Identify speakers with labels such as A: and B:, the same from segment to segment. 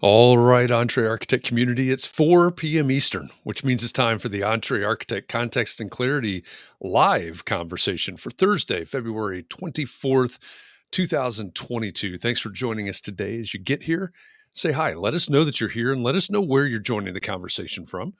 A: All right, Entree Architect community, it's 4 p.m. Eastern, which means it's time for the Entree Architect Context and Clarity live conversation for Thursday, February 24th, 2022. Thanks for joining us today. As you get here, say hi. Let us know that you're here and let us know where you're joining the conversation from.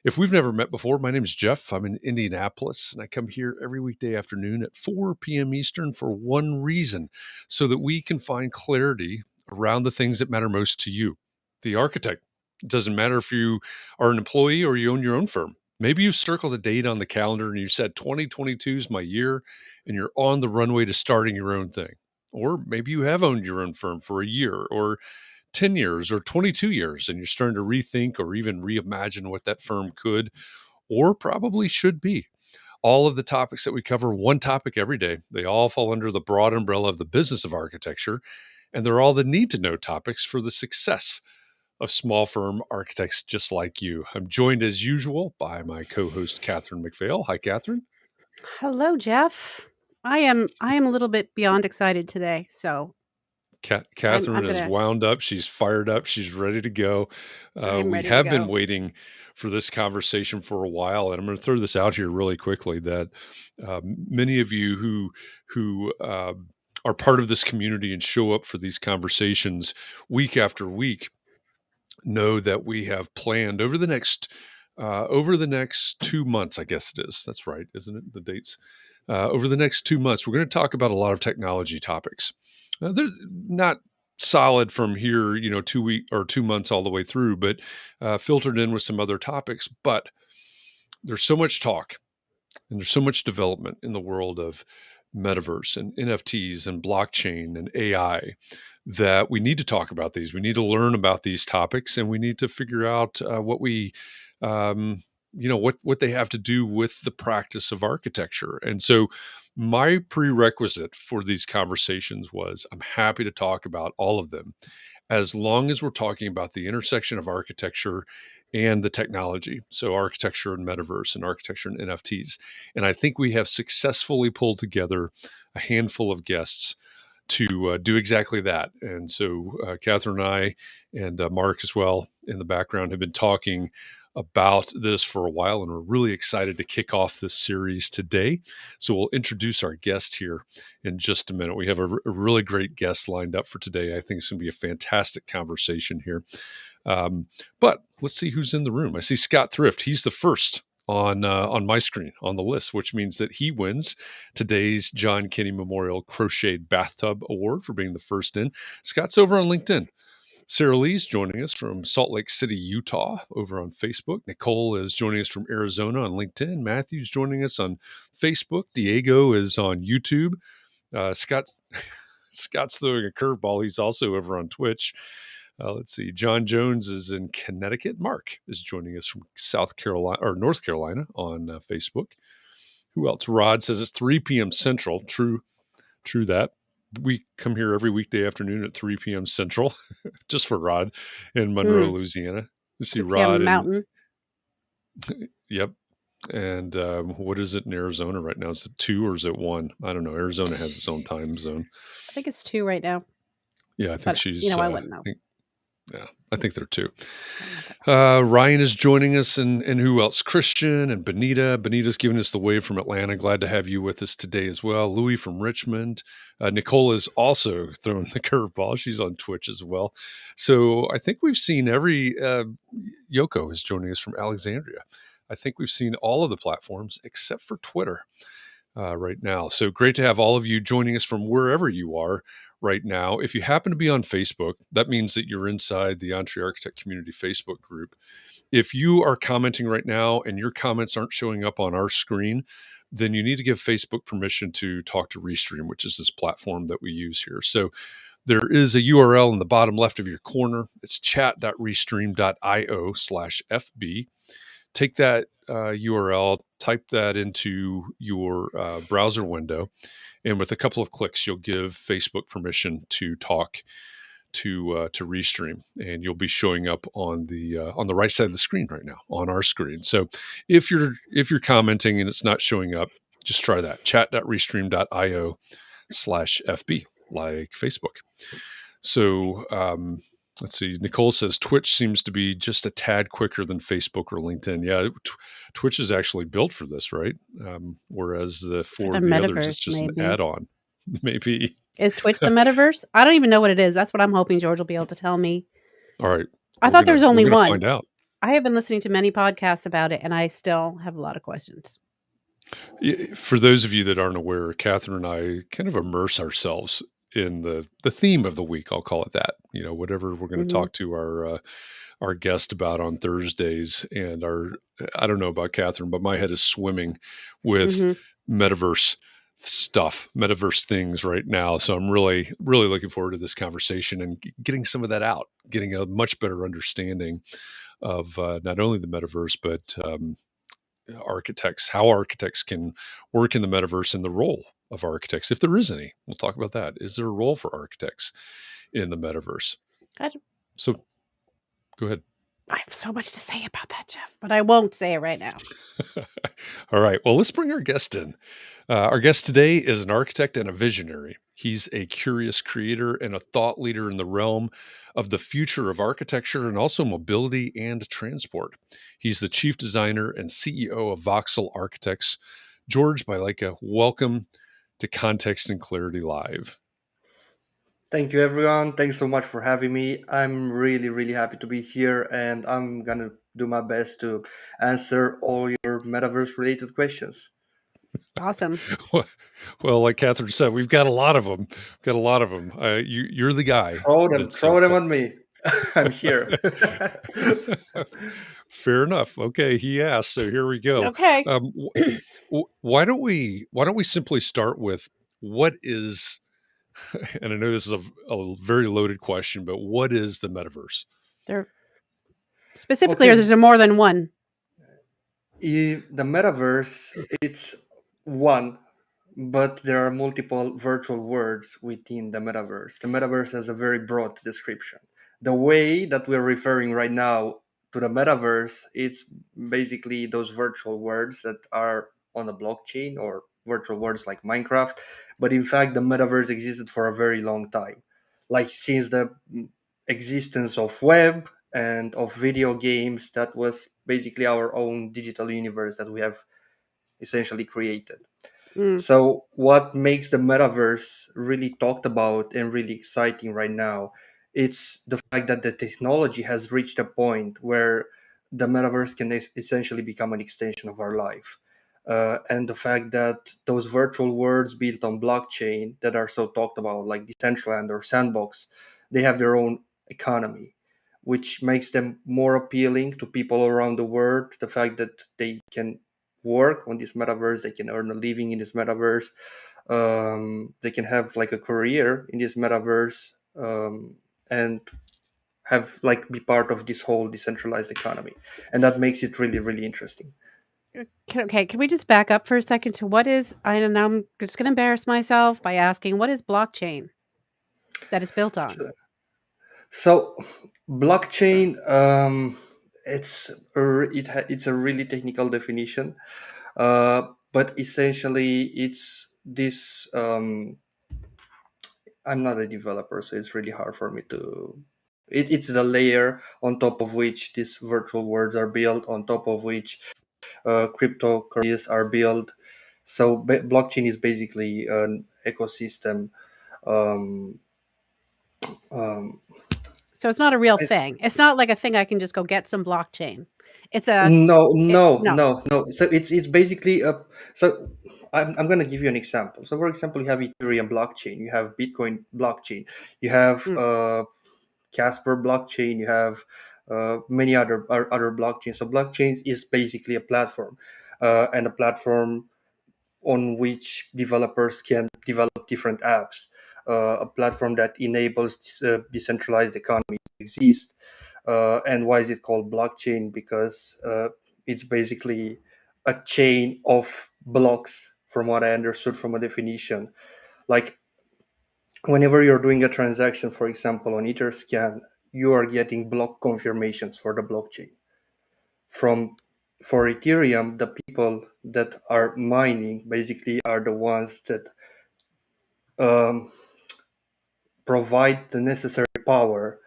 A: If we've never met before, my name is Jeff. I'm in Indianapolis, and I come here every weekday afternoon at 4 p.m. Eastern for one reason, so that we can find clarity around the things that matter most to you, the architect. It doesn't matter if you are an employee or you own your own firm. Maybe you circled a date on the calendar and you said 2022 is my year, and you're on the runway to starting your own thing. Or maybe you have owned your own firm for a year or 10 years or 22 years, and you're starting to rethink or even reimagine what that firm could or probably should be. All of the topics that we cover, one topic every day, they all fall under the broad umbrella of the business of architecture, and they're all the need to know topics for the success of small firm architects just like you. I'm joined as usual by my co-host, Katharine MacPhail. Hi, Katharine.
B: Hello, Jeff. I am a little bit beyond excited today. So
A: Katharine is wound up. She's fired up. She's ready to go. We have been waiting for this conversation for a while, and I'm going to throw this out here really quickly that many of you who are part of this community and show up for these conversations week after week know that we have planned over the next 2 months. I guess it is. That's right, isn't it? The dates. Over the next 2 months, we're going to talk about a lot of technology topics. They're not solid from here, 2 months all the way through, but filtered in with some other topics. But there's so much talk and there's so much development in the world of metaverse and NFTs and blockchain and AI that we need to talk about these. We need to learn about these topics, and we need to figure out what they have to do with the practice of architecture. And so my prerequisite for these conversations was I'm happy to talk about all of them as long as we're talking about the intersection of architecture and the technology. So architecture and metaverse and architecture and NFTs. And I think we have successfully pulled together a handful of guests to do exactly that. And so Katharine and I and Mark as well in the background have been talking about this for a while, and we're really excited to kick off this series today. So we'll introduce our guest here in just a minute. We have a really great guest lined up for today. I think it's going to be a fantastic conversation here. But let's see who's in the room. I see Scott Thrift. He's the first on my screen on the list, which means that he wins today's John Kinney Memorial Crocheted Bathtub Award for being the first in. Scott's over on LinkedIn. Sarah Lee's joining us from Salt Lake City, Utah, over on Facebook. Nicole is joining us from Arizona on LinkedIn. Matthew's joining us on Facebook. Diego is on YouTube. Scott's throwing a curveball. He's also over on Twitch. Let's see. John Jones is in Connecticut. Mark is joining us from North Carolina on Facebook. Who else? Rod says it's 3 p.m. Central. True that. We come here every weekday afternoon at 3 p.m. Central, just for Rod in Monroe, Louisiana. You see Rod
B: Mountain.
A: Yep. And what is it in Arizona right now? Is it 2 or is it 1? I don't know. Arizona has its own time zone.
B: I think it's 2 right now.
A: Yeah, I think she's.
B: I wouldn't know.
A: I think they're 2. Ryan is joining us, and who else? Christian and Benita. Benita's giving us the wave from Atlanta. Glad to have you with us today as well. Louis from Richmond. Nicole is also throwing the curveball. She's on Twitch as well. So I think we've seen every. Yoko is joining us from Alexandria. I think we've seen all of the platforms except for Twitter right now. So great to have all of you joining us from wherever you are right now. If you happen to be on Facebook, that means that you're inside the Entree Architect Community Facebook group. If you are commenting right now and your comments aren't showing up on our screen, then you need to give Facebook permission to talk to Restream, which is this platform that we use here. So there is a URL in the bottom left of your corner. It's chat.restream.io/FB. Take that URL, type that into your browser window, and with a couple of clicks, you'll give Facebook permission to talk to Restream, and you'll be showing up on the right side of the screen right now on our screen. So if you're commenting and it's not showing up, just try that chat.restream.io/FB like Facebook. So Let's see. Nicole says Twitch seems to be just a tad quicker than Facebook or LinkedIn. Yeah, Twitch is actually built for this, right? Whereas
B: For the
A: for the others, it's
B: metaverse,
A: just an
B: maybe.
A: add-on. Maybe.
B: Is Twitch the metaverse? I don't even know what it is. That's what I'm hoping George will be able to tell me.
A: All right,
B: I thought there was
A: we're
B: only
A: gonna
B: one.
A: find out.
B: I have been listening to many podcasts about it, and I still have a lot of questions.
A: For those of you that aren't aware, Katharine and I kind of immerse ourselves in the theme of the week. I'll call it that. Whatever we're going to
B: Mhm.
A: talk to our guest about on Thursdays, and I don't know about Katharine, but my head is swimming with
B: Mhm.
A: metaverse stuff, metaverse things right now. So I'm really, really looking forward to this conversation and getting some of that out, getting a much better understanding of not only the metaverse, but how architects can work in the metaverse, and the role of architects, if there is any. We'll talk about that. Is there a role for architects in the metaverse?
B: I d
A: So go ahead.
B: I have so much to say about that, Jeff, but I won't say it right now.
A: All right. Well, let's bring our guest in. Our guest today is an architect and a visionary. He's a curious creator and a thought leader in the realm of the future of architecture and also mobility and transport. He's the chief designer and CEO of Voxel Architects. George Bileca, welcome to Context and Clarity Live.
C: Thank you, everyone. Thanks so much for having me. I'm really, really happy to be here, and I'm gonna do my best to answer all your metaverse related questions.
B: Awesome.
A: Well, like Katharine said, we've got a lot of them. You're the guy that's
C: Throw them on me. I'm here.
A: fair enough. Okay, he asked, so here we go.
B: Okay.
A: Why don't we simply start with what is, and I know this is a very loaded question, but what is the metaverse?
B: There specifically, or
C: Okay,
B: there's more than one?
C: the metaverse, it's one, but there are multiple virtual words within the metaverse. The metaverse has a very broad description. The way that we're referring right now to the metaverse, it's basically those virtual words that are on a blockchain or virtual words like Minecraft. But in fact, the metaverse existed for a very long time, like since the existence of web and of video games. That was basically our own digital universe that we have essentially created.
B: Mm.
C: So, what makes the metaverse really talked about and really exciting right now? It's the fact that the technology has reached a point where the metaverse can essentially become an extension of our life. And the fact that those virtual worlds built on blockchain that are so talked about, like Decentraland or Sandbox, they have their own economy, which makes them more appealing to people around the world. The fact that they can work on this metaverse, they can earn a living in this metaverse, they can have like a career in this metaverse, and have like be part of this whole decentralized economy, and that makes it really, really interesting.
B: Okay, can we just back up for a second to what is? And I'm just going to embarrass myself by asking, what is blockchain that is built on?
C: So blockchain, it's a really technical definition, but essentially it's this. I'm not a developer, so it's really hard for me to. It's the layer on top of which these virtual worlds are built, on top of which cryptocurrencies are built. So blockchain is basically an ecosystem. Um, um,
B: So it's not a real
C: I-
B: thing. It's not like a thing I can just go get some blockchain. It's a
C: no, no,
B: no.
C: no, no. So it's basically a. So I'm gonna give you an example. So for example, you have Ethereum blockchain, you have Bitcoin blockchain, you have
B: Mm.
C: Casper blockchain, you have many other blockchains. So blockchains is basically a platform, and a platform on which developers can develop different apps. A platform that enables decentralized economy to exist. And why is it called blockchain? Because it's basically a chain of blocks, from what I understood from a definition. Like whenever you're doing a transaction, for example, on Etherscan, you are getting block confirmations for the blockchain. From For Ethereum, the people that are mining basically are the ones that um, provide the necessary power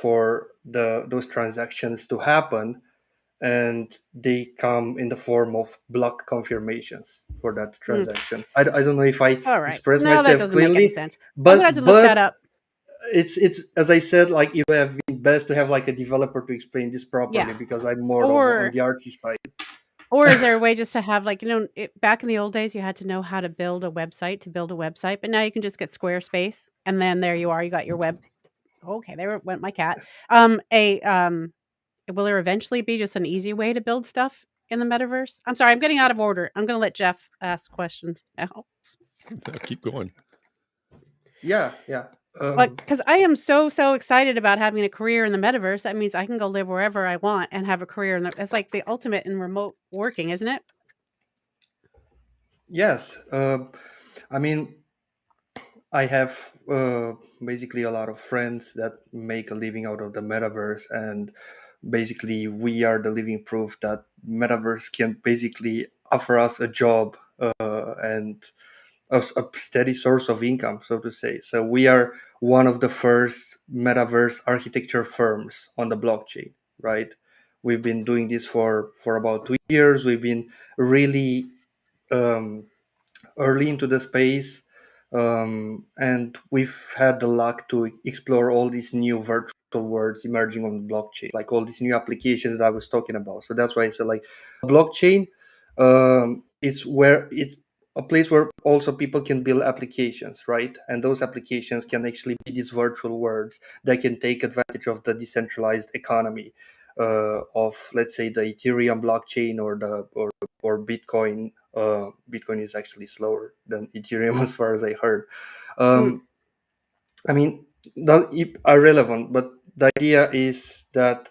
C: for those transactions to happen, and they come in the form of block confirmations for that
B: Mm.
C: transaction. I don't know if I
B: All right.
C: express
B: No, that
C: myself
B: doesn't make any
C: clearly,
B: sense. I'm gonna have to look that
C: but
B: up.
C: it's as I said, like it would have been best to have like a developer to explain this properly,
B: Yeah.
C: because I'm more on
B: Or
C: the artsy side.
B: or is there a way just to have like, back in the old days you had to know how to build a website to build a website, but now you can just get Squarespace and then there you are, you got your web. Okay, there went my cat. Will there eventually be just an easy way to build stuff in the metaverse? I'm sorry, I'm getting out of order. I'm going to let Jeff ask questions now.
A: Keep going.
C: Yeah, yeah.
B: Because I am so excited about having a career in the metaverse. That means I can go live wherever I want and have a career in it's like the ultimate in remote working, isn't it?
C: Yes. I mean, I have basically a lot of friends that make a living out of the metaverse, and basically we are the living proof that metaverse can basically offer us a job and a steady source of income, so to say. So we are one of the first metaverse architecture firms on the blockchain, right? We've been doing this for about 2 years. We've been really um, early into the space, and we've had the luck to explore all these new virtual worlds emerging on the blockchain, like all these new applications that I was talking about. So that's why I said like blockchain is where it's a place where also people can build applications, right? And those applications can actually be these virtual worlds that can take advantage of the decentralized economy of, let's say, the Ethereum blockchain or Bitcoin. Bitcoin is actually slower than Ethereum, as far as I heard.
B: Mm,
C: I mean, that are relevant, but the idea is that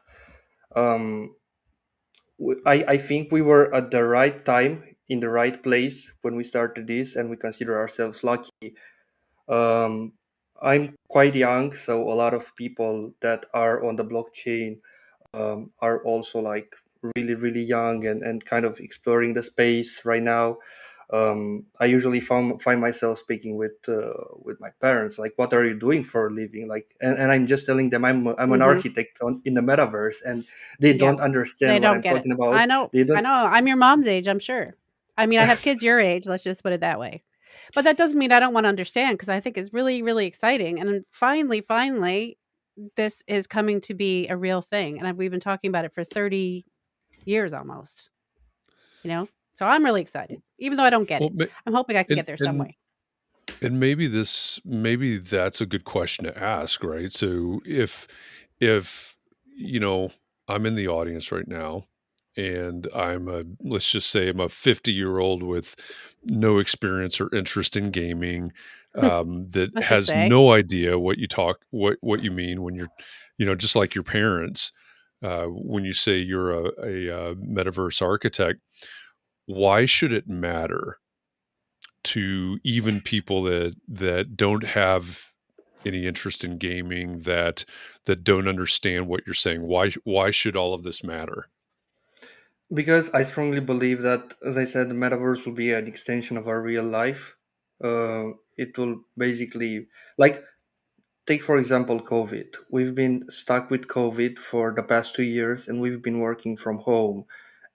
C: um, I think we were at the right time in the right place when we started this, and we consider ourselves lucky. Um, I'm quite young, so a lot of people that are on the blockchain are also like really young and kind of exploring the space right now. I usually find myself speaking with my parents, like, what are you doing for a living? Like, and I'm just telling them I'm an
B: mhm.
C: architect in the metaverse, and they
B: Yeah.
C: don't
B: They
C: understand what
B: don't
C: I'm
B: get it.
C: talking about.
B: I know.
C: They
B: I
C: don't.
B: know. I'm your mom's age, I'm sure. I mean, I have kids your age, let's just put it that way. But that doesn't mean I don't wanna understand because I think it's really exciting, and then finally, this is coming to be a real thing, and we've been talking about it for 30 years almost, you know? So I'm really excited, even though I don't get
A: Well,
B: it. I'm hoping I can
A: and
B: get there some
A: and
B: way.
A: and maybe that's a good question to ask, right? So if I'm in the audience right now and let's just say I'm a 50-year-old with no experience or interest in gaming, that
B: Let's just
A: has
B: say.
A: no idea what you mean when just like your parents, when you say you're a metaverse architect, why should it matter to even people that don't have any interest in gaming, that don't understand what you're saying? Why should all of this matter?
C: Because I strongly believe that, as I said, the metaverse will be an extension of our real life. It will basically, like, take for example COVID. We've been stuck with COVID for the past 2 years, and we've been working from home.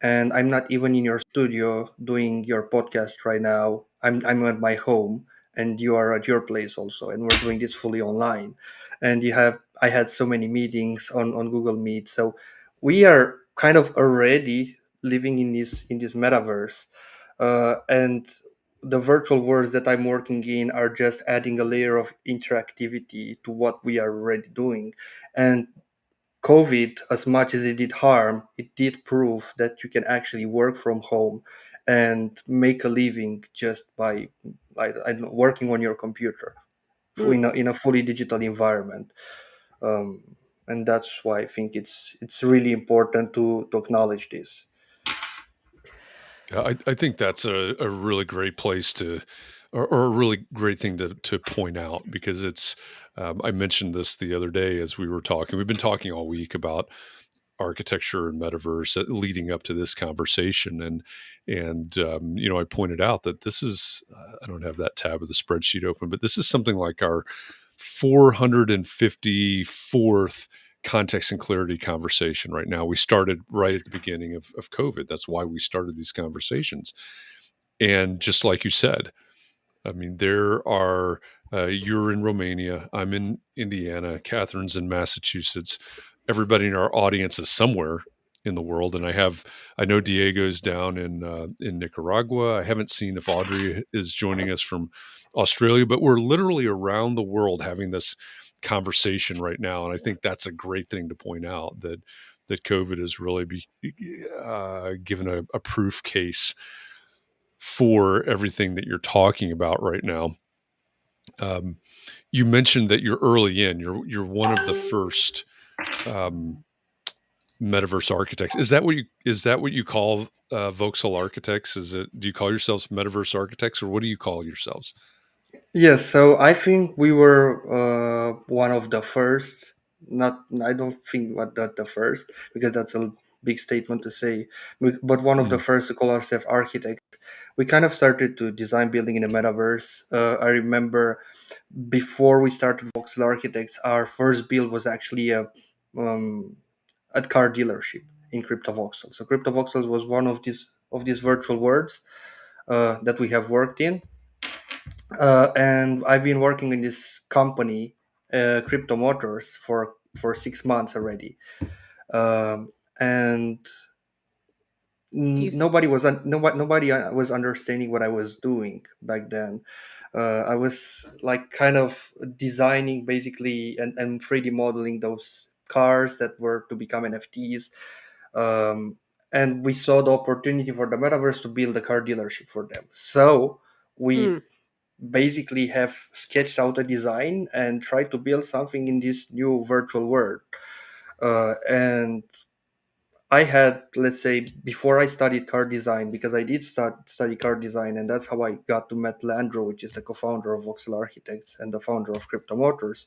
C: And I'm not even in your studio doing your podcast right now. I'm at my home, and you are at your place also, and we're doing this fully online. And I had so many meetings on Google Meet, so we are kind of already living in this metaverse, and the virtual worlds that I'm working in are just adding a layer of interactivity to what we are already doing. And COVID, as much as it did harm, it did prove that you can actually work from home and make a living just by, like, I don't know, working on your computer
B: Mm.
C: in a fully digital environment. Um, and that's why I think it's really important to acknowledge this.
A: Yeah, I think that's a really great place or a really great thing to point out, because I mentioned this the other day as we were talking. We've been talking all week about architecture and metaverse, leading up to this conversation, and I pointed out that this is I don't have that tab of the spreadsheet open, but this is something like our 454th context and clarity conversation right now. We started right at the beginning of COVID. That's why we started these conversations. And just like you said, I mean, there are, you're in Romania, I'm in Indiana, Catherine's in Massachusetts. Everybody in our audience is somewhere in the world. And I know Diego's down in Nicaragua. I haven't seen if Audrey is joining us from Australia, but we're literally around the world having this conversation right now. And I think that's a great thing to point out, that COVID has really given a proof case for everything that you're talking about right now. You mentioned that you're early in. You're one of the first um, metaverse architects. Is that what you call Voxel architects? Do you call yourselves metaverse architects, or what do you call yourselves?
C: Yes, so I think we were one of the first. Not, I don't think what that the first, because that's a big statement to say. But one of the
A: Mm,
C: first to call ourselves architects. We kind of started to design building in the metaverse. I remember before we started Voxel Architects, our first build was actually um, a car dealership in CryptoVoxel. So CryptoVoxel was one of these virtual worlds that we have worked in, and I've been working in this company, Crypto Motors, for 6 months already, and
B: Do you
C: nobody was understanding what I was doing back then. I was like kind of designing basically and 3D modeling those cars that were to become NFTs. And we saw the opportunity for the metaverse to build a car dealership for them. So we
B: mm,
C: basically have sketched out a design and tried to build something in this new virtual world. And I had, let's say, before I studied car design, because I did study car design, and that's how I got to meet Leandro, which is the co-founder of Voxel Architects and the founder of Crypto Motors.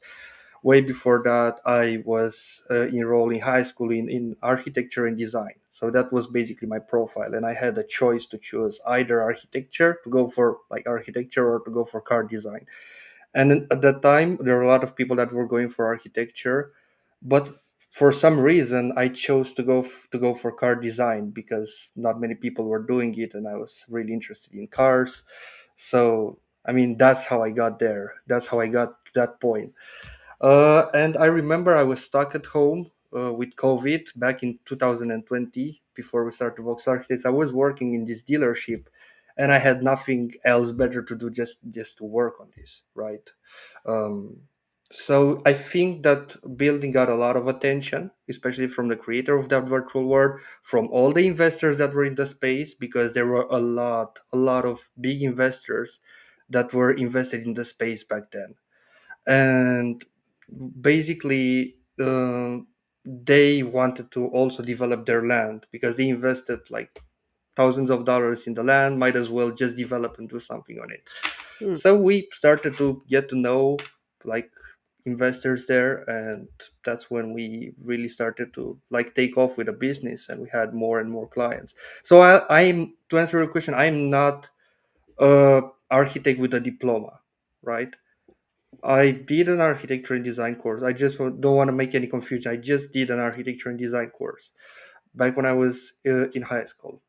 C: Way before that, I was enrolled in high school in architecture and design. So that was basically my profile, and I had a choice to choose either architecture, to go for like architecture, or to go for car design. And at that time, there were a lot of people that were going for architecture, but for some reason, I chose to go for car design because not many people were doing it, and I was really interested in cars. So I mean, that's how I got there. That's how I got to that point. And I remember I was stuck at home with COVID back in 2020 before we started Vox Architects. I was working in this dealership, and I had nothing else better to do, just to work on this, right? Um, so I think that building got a lot of attention, especially from the creator of that virtual world, from all the investors that were in the space, because there were a lot of big investors that were invested in the space back then. And basically, they wanted to also develop their land because they invested like thousands of dollars in the land, might as well just develop and do something on it.
B: mm.
C: So we started to get to know like investors there, and that's when we really started to like take off with a business, and we had more and more clients. So I'm to answer your question, I'm not a architect with a diploma, right? I did an architecture and design course. I just don't want to make any confusion. I just did an architecture and design course back when I was in high school.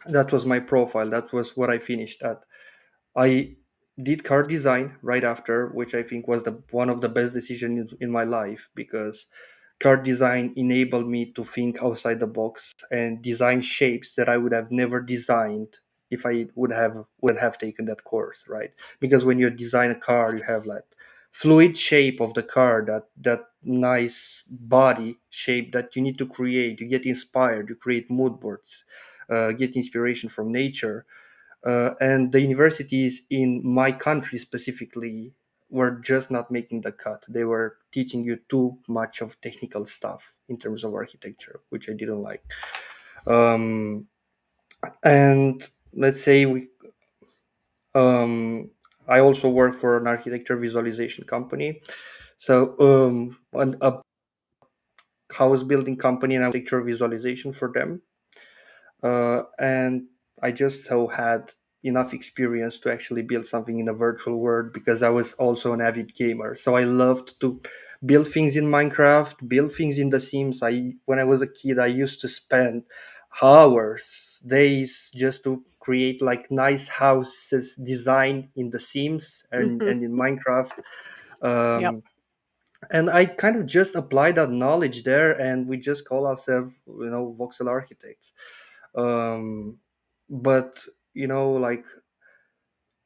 C: That was my profile. That was what I finished at. I did car design right after, which I think was the one of the best decisions in my life, because car design enabled me to think outside the box and design shapes that I would have never designed if I would have taken that course, right? Because when you design a car, you have like fluid shape of the car, that nice body shape that you need to create. You get inspired, you create mood boards, get inspiration from nature, and the universities in my country specifically were just not making the cut. They were teaching you too much of technical stuff in terms of architecture, which I didn't like. Um, and let's say um, I also work for an architecture visualization company. So a house building company and architecture visualization for them. And I just so had enough experience to actually build something in a virtual world because I was also an avid gamer. So I loved to build things in Minecraft, build things in The Sims. When I was a kid, I used to spend hours, days just to create like nice houses designed in The Sims and in Minecraft.
B: Yep.
C: Um, and I kind of just apply that knowledge there, and we just call ourselves, Voxel architects. Um, but like,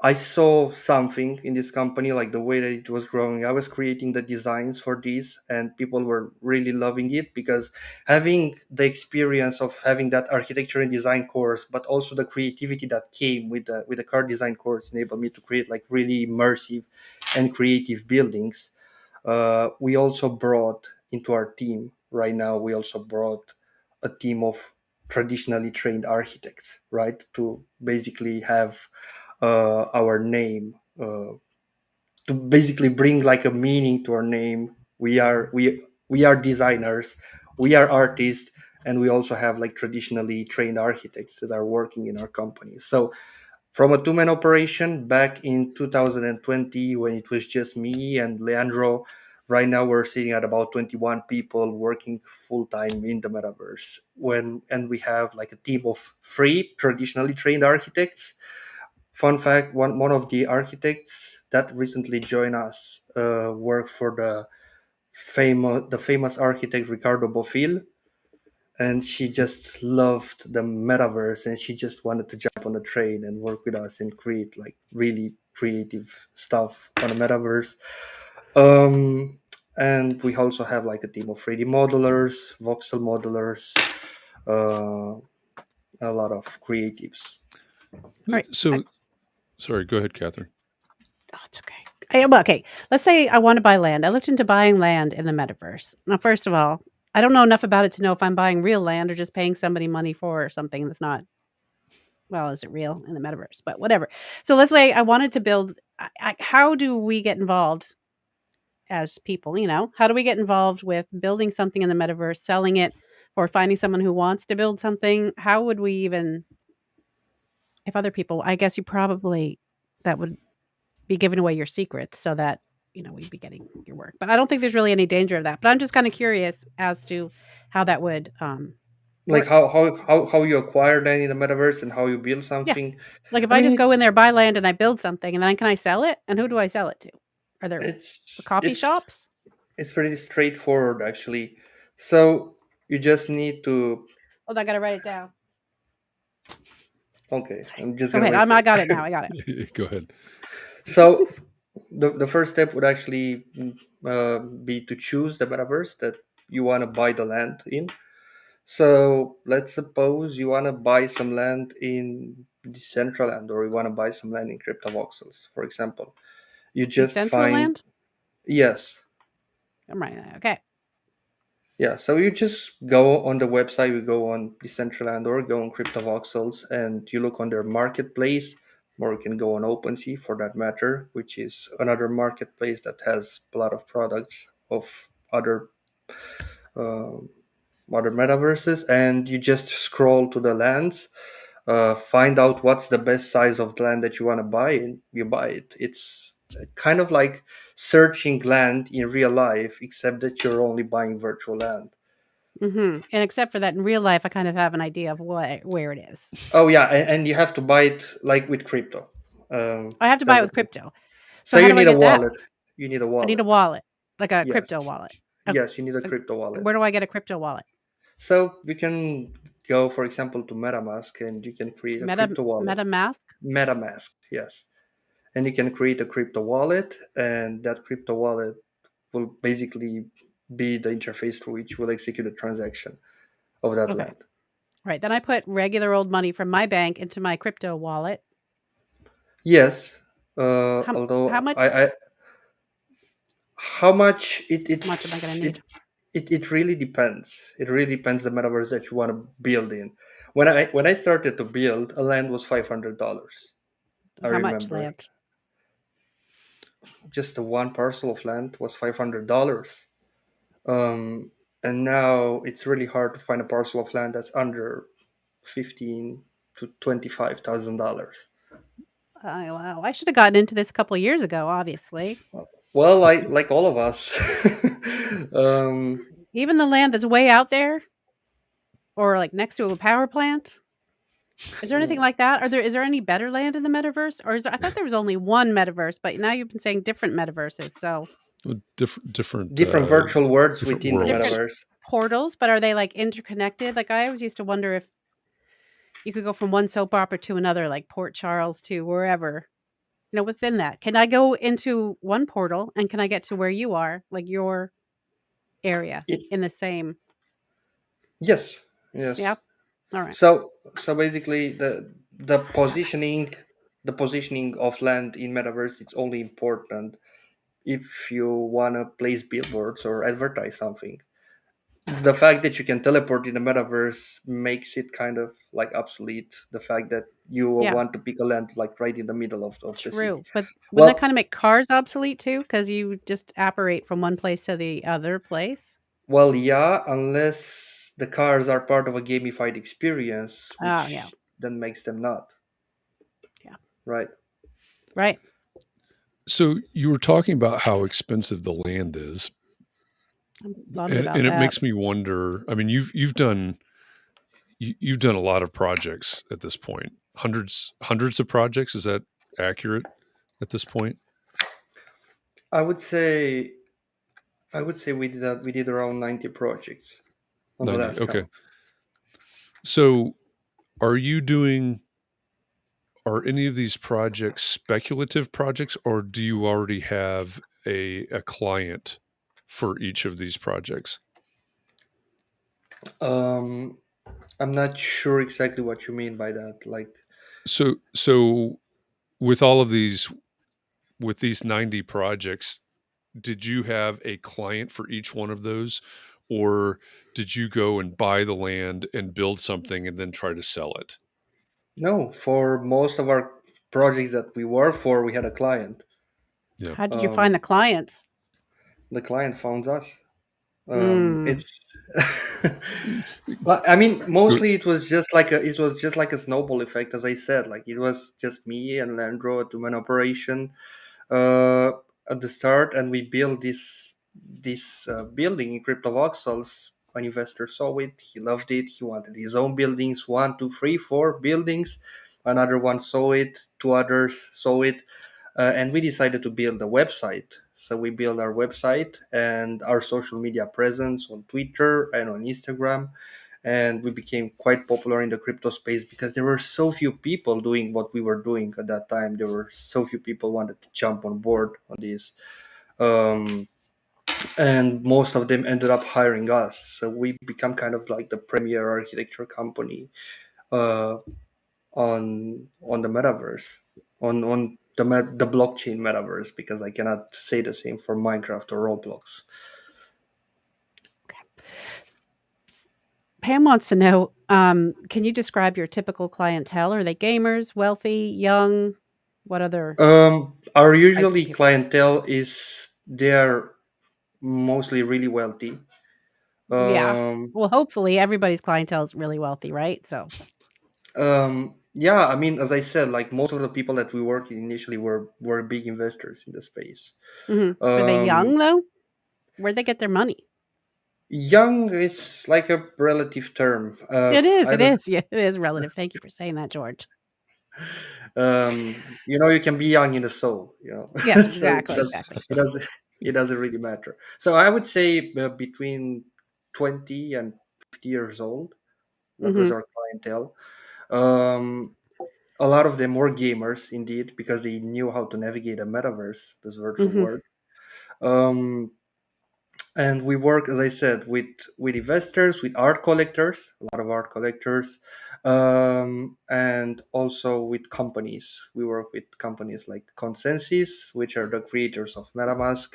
C: I saw something in this company, like the way that it was growing. I was creating the designs for these, and people were really loving it, because having the experience of having that architecture and design course, but also the creativity that came with the car design course, enabled me to create like really immersive and creative buildings. We also brought into our team right now. We also brought a team of traditionally trained architects, right, to basically have our name, to basically bring like a meaning to our name. We are designers, we are artists, and we also have like traditionally trained architects that are working in our company. So from a two-man operation back in 2020, when it was just me and Leandro, right now we're sitting at about 21 people working full-time in the metaverse. And we have like a team of three traditionally trained architects. Fun fact: one of the architects that recently joined us worked for the famous architect Ricardo Bofill, and she just loved the metaverse, and she just wanted to jump on a train and work with us and create like really creative stuff on the metaverse. Um, and we also have like a team of 3D modelers, voxel modelers, uh, a lot of creatives.
B: All right.
A: So, sorry, go ahead, Catherine.
B: Oh, it's okay. Okay, let's say I want to buy land. I looked into buying land in the metaverse. Now, first of all, I don't know enough about it to know if I'm buying real land or just paying somebody money for something that's not, well, is it real in the metaverse? But whatever. So let's say I wanted to build. How do we get involved as people? How do we get involved with building something in the metaverse, selling it, or finding someone who wants to build something? How would we even, if other people? I guess you probably that would be giving away your secrets so that we'd be getting your work. But I don't think there's really any danger of that. But I'm just kind of curious as to how that would
C: Like
B: work.
C: how you acquire land in the metaverse and how you build
B: Yeah,
C: something.
B: like if
C: I
B: I
C: mean,
B: just go
C: it's
B: in there, buy land, and I build something, and then can I sell it? And who do I sell it to? Are there
C: it's
B: coffee
C: it's
B: shops?
C: it's pretty straightforward, actually. So you just need to.
B: Hold on, I gotta write it down.
C: Okay, I'm just
B: Go
C: gonna
B: ahead.
C: wait for
B: I
C: you.
B: got it now. I got it.
A: Go ahead.
C: So the first step would actually be to choose the metaverse that you want to buy the land in. So let's suppose you want to buy some land in Decentraland, or you want to buy some land in CryptoVoxels, for example. You just find.
B: Decentraland?
C: Yes.
B: I'm writing that. Okay.
C: Yeah, so you just go on the website, you go on Decentraland or go on CryptoVoxels, and you look on their marketplace, or you can go on OpenSea for that matter, which is another marketplace that has a lot of products of uh, other metaverses, and you just scroll to the lands, find out what's the best size of land that you want to buy, and you buy it. It's kind of like searching land in real life, except that you're only buying virtual land.
B: And except for that, in real life, I kind of have an idea of where it is.
C: Oh yeah, and you have to buy it like with crypto.
B: I have to buy
C: That's
B: it
C: the
B: with
C: thing.
B: crypto. So
C: So
B: how
C: you
B: do I
C: need a
B: get that?
C: wallet. You need a
B: I need a
C: wallet.
B: wallet, like a
C: Yes.
B: crypto wallet. A,
C: Yes, you need a
B: a,
C: crypto
B: where
C: wallet.
B: do I get a crypto wallet?
C: So you can go, for example, to MetaMask, and you can create a crypto wallet.
B: MetaMask?
C: MetaMask, yes. And you can create a crypto wallet, and that crypto wallet will basically be the interface through which you will execute a transaction of that
B: Okay.
C: land.
B: Right. Then I put regular old money from my bank into my crypto wallet.
C: Yes,
B: How
C: although
B: much
C: how much
B: much am I going to need?
C: it really depends. It really depends the metaverse that you want to build in. When I started to build, a land was $500. I
B: How much
C: remember
B: land?
C: just the one parcel of land was $500. Um, and now it's really hard to find a parcel of land that's under 15 to $25,000.
B: Oh, wow. I should have gotten into this a couple of years ago, obviously.
C: Well, like all of us. um,
B: Even the land that's way out there, or like next to a power plant. Is there anything like that? Is there any better land in the metaverse, or I thought there was only one metaverse, but now you've been saying different metaverses. So
C: different virtual worlds
A: different
C: within the
A: worlds.
B: different
C: metaverse.
B: portals, but are they like interconnected? Like I always used to wonder if you could go from one soap opera to another, like Port Charles to wherever. Within that, can I go into one portal and can I get to where you are, like your area
C: It,
B: in the same?
C: yes,
B: Yeah.
C: yes.
B: All right.
C: So basically, the positioning of land in metaverse, it's only important if you wanna place billboards or advertise something. The fact that you can teleport in the metaverse makes it kind of like obsolete. The fact that you
B: Yeah.
C: want to pick a land like right in the middle of the city.
B: True. But wouldn't that
C: Well,
B: kind of make cars obsolete too? Because you just apparate from one place to the other place.
C: well, yeah, unless the cars are part of a gamified experience,
B: Oh, yeah.
C: which then makes them not,
B: Yeah.
C: right?
B: Right.
A: So you were talking about how expensive the land is,
B: I thought
A: and
B: about
A: it
B: that.
A: makes me wonder. I mean, you've done a lot of projects at this point, hundreds of projects. Is that accurate at this point?
C: I would say we did around 90 projects on the
A: 90.
C: last
A: Okay.
C: count.
A: So are you doing are any of these projects speculative projects, or do you already have a client for each of these projects?
C: Um, I'm not sure exactly what you mean by that. Like,
A: So with all of these with these 90 projects, did you have a client for each one of those, or did you go and buy the land and build something and then try to sell it?
C: no, for most of our projects that we work for, we had a client.
A: Yeah.
B: How did you find the
C: Um,
B: clients?
C: the client found us.
B: Mm.
C: It's Well, I mean,
A: Good.
C: mostly it was just like a snowball effect, as I said. Like it was just me and Leandro to an operation uh, at the start, and we built this building in crypto voxels. An investor saw it, he loved it, he wanted his own buildings, one, two, three, four buildings. Another one saw it, two others saw it, and we decided to build a website. So we built our website and our social media presence on Twitter and on Instagram, and we became quite popular in the crypto space because there were so few people doing what we were doing at that time. There were so few people wanted to jump on board on this, um, and most of them ended up hiring us. So we become kind of like the premier architecture company uh, on the metaverse, on the blockchain metaverse, because I cannot say the same for Minecraft or Roblox.
B: Okay. Pam wants to know, can you describe your typical clientele? Are they gamers, wealthy, young? What other
C: Our
B: types of
C: usually
B: people?
C: clientele is they're mostly really wealthy.
B: Yeah.
C: Um,
B: Well, hopefully everybody's clientele is really wealthy, right? So,
C: yeah, I mean, as I said, like most of the people that we worked with initially were big investors in the space.
B: Are they
C: Um,
B: young though? Where'd they get their money?
C: Young is like a relative term.
B: It is.
C: I
B: It
C: don't.
B: is. Yeah, it is relative. Thank you for saying that, George.
C: You can be young in the soul.
B: Yes,
C: So it
B: exactly.
C: does.
B: Exactly.
C: It doesn't. It doesn't really matter. So I would say between 20 and 50 years old. That was
B: Hmm.
C: our clientele. Um, a lot of them were gamers, indeed, because they knew how to navigate a metaverse, this virtual
B: Hmm.
C: world. Um, and we work, as I said, with investors, with art collectors, a lot of art collectors, and also with companies. We work with companies like Consensus, which are the creators of MetaMask,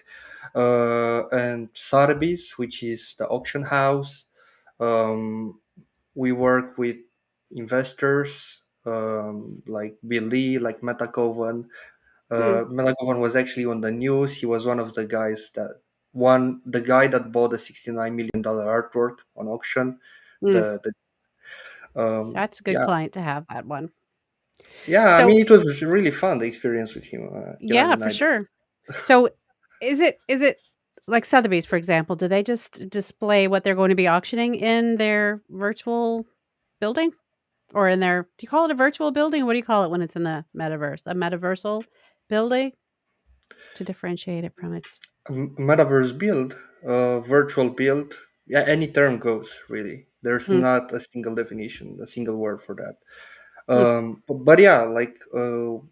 C: and Sotheby's, which is the auction house. um, we work with investors, like Bill Lee, like Metacovan.
B: Mm,
C: Melakovan was actually on the news. He was one of the guys the guy that bought the $69 million artwork on auction.
B: mm.
C: The
B: That's a good
C: Yeah,
B: client to have, that one.
C: yeah. I
B: So,
C: mean, it was really fun, the experience with him, Kevin
B: yeah,
C: and
B: for
C: I.
B: sure. So, Is it like Sotheby's, for example? Do they just display what they're going to be auctioning in their virtual building, or in their? Do you call it a virtual building? What do you call it when it's in the metaverse? A metaversal building to differentiate it from its.
C: Metaverse build, virtual build, yeah, any term goes really. There's
B: Mm,
C: not a single definition, a single word for that.
B: mm,
C: But yeah, like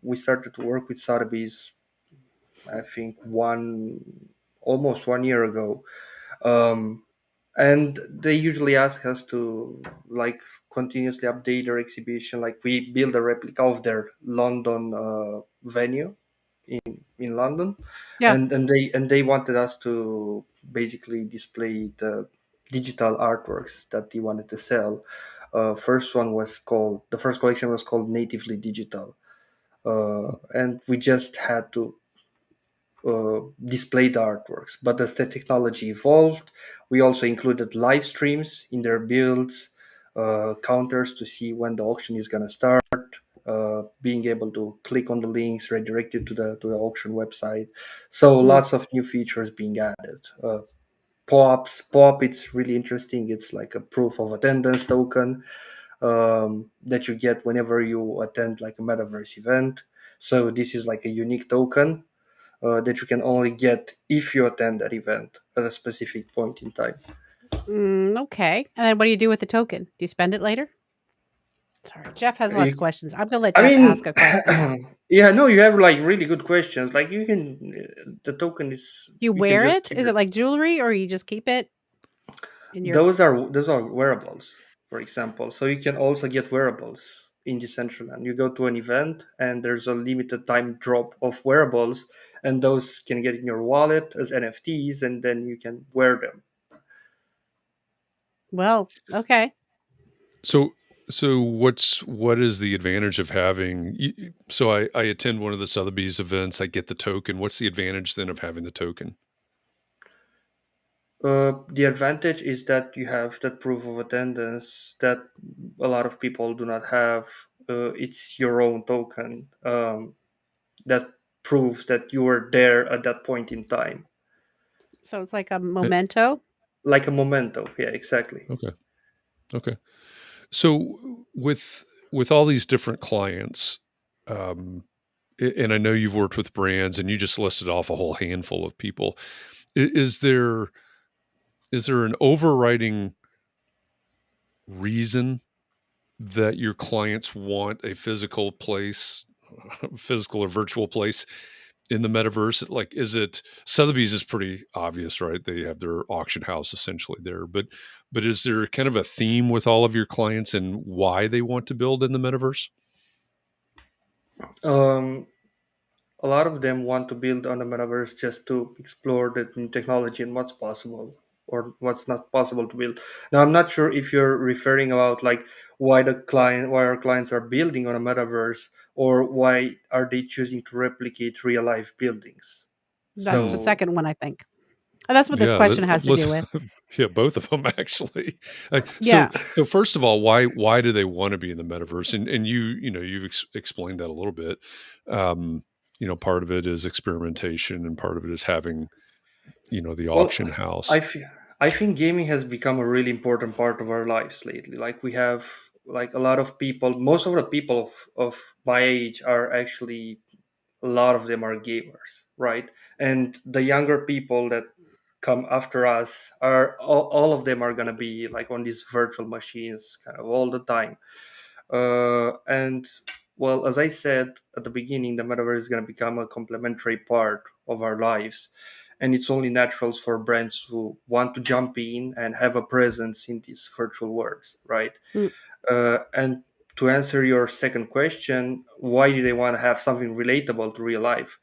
C: we started to work with Sotheby's, I think almost 1 year ago. Um, and they usually ask us to like continuously update their exhibition. Like we build a replica of their London venue in London,
B: yeah.
C: and they wanted us to basically display the digital artworks that they wanted to sell. The first collection was called Natively Digital, and we just had to display the artworks. But as the technology evolved, we also included live streams in their builds, counters to see when the auction is going to start, being able to click on the links, redirect you to the auction website. So
B: Mm,
C: lots of new features being added. Pop, it's really interesting. It's like a proof of attendance token that you get whenever you attend like a metaverse event. So this is like a unique token that you can only get if you attend that event at a specific point in time.
B: okay. And then what do you do with the token? Do you spend it later? Sorry, Jeff has lots of
C: You,
B: questions. I'm gonna let
C: I
B: Jeff
C: mean,
B: ask a question now.
C: yeah, no, you have like really good questions. Like you can, the token is
B: Do you
C: you can
B: wear
C: just
B: it?
C: keep
B: Is
C: it.
B: it like jewelry, or you just keep it in your?
C: Those are wearables, for example. So you can also get wearables in Decentraland. You go to an event and there's a limited time drop of wearables, and those can get in your wallet as NFTs, and then you can wear them.
B: Well, okay.
A: So what is the advantage of having so I attend one of the Sotheby's events, I get the token. What's the advantage then of having the token?
C: The advantage is that you have that proof of attendance that a lot of people do not have. It's your own token that proves that you were there at that point in time,
B: So it's like a
A: Eh,
B: memento.
C: like a memento. Yeah, exactly.
A: Okay. Okay. So with all these different clients, um, and I know you've worked with brands, and you just listed off a whole handful of people. Is there an overriding reason that your clients want a physical place, physical or virtual place in the metaverse? Like, is it Sotheby's is pretty obvious, right? They have their auction house essentially there, but is there kind of a theme with all of your clients and why they want to build in the metaverse?
C: Um, a lot of them want to build on the metaverse just to explore the new technology and what's possible or what's not possible to build. Now, I'm not sure if you're referring about like why our clients are building on a metaverse, or why are they choosing to replicate real life buildings.
B: That's the
A: Hmm.
C: So,
B: second one, I think. And that's what this
A: Yeah,
B: question has to do
A: let's
B: with.
A: yeah, both of them actually. So
B: Yeah.
A: so first of all, why do they want to be in the metaverse? And you've explained that a little bit. Um, part of it is experimentation, and part of it is having the
C: well,
A: auction
C: I
A: house.
C: feel, I think gaming has become a really important part of our lives lately. Like we have like a lot of people, most of the people of my age are actually, a lot of them are gamers, right? And the younger people that come after us are all of them are going to be like on these virtual machines kind of all the time. And well, as I said at the beginning, the metaverse is going to become a complementary part of our lives, and it's only natural for brands who want to jump in and have a presence in these virtual worlds, right?
B: Mm,
C: And to answer your second question, why do they want to have something relatable to real life?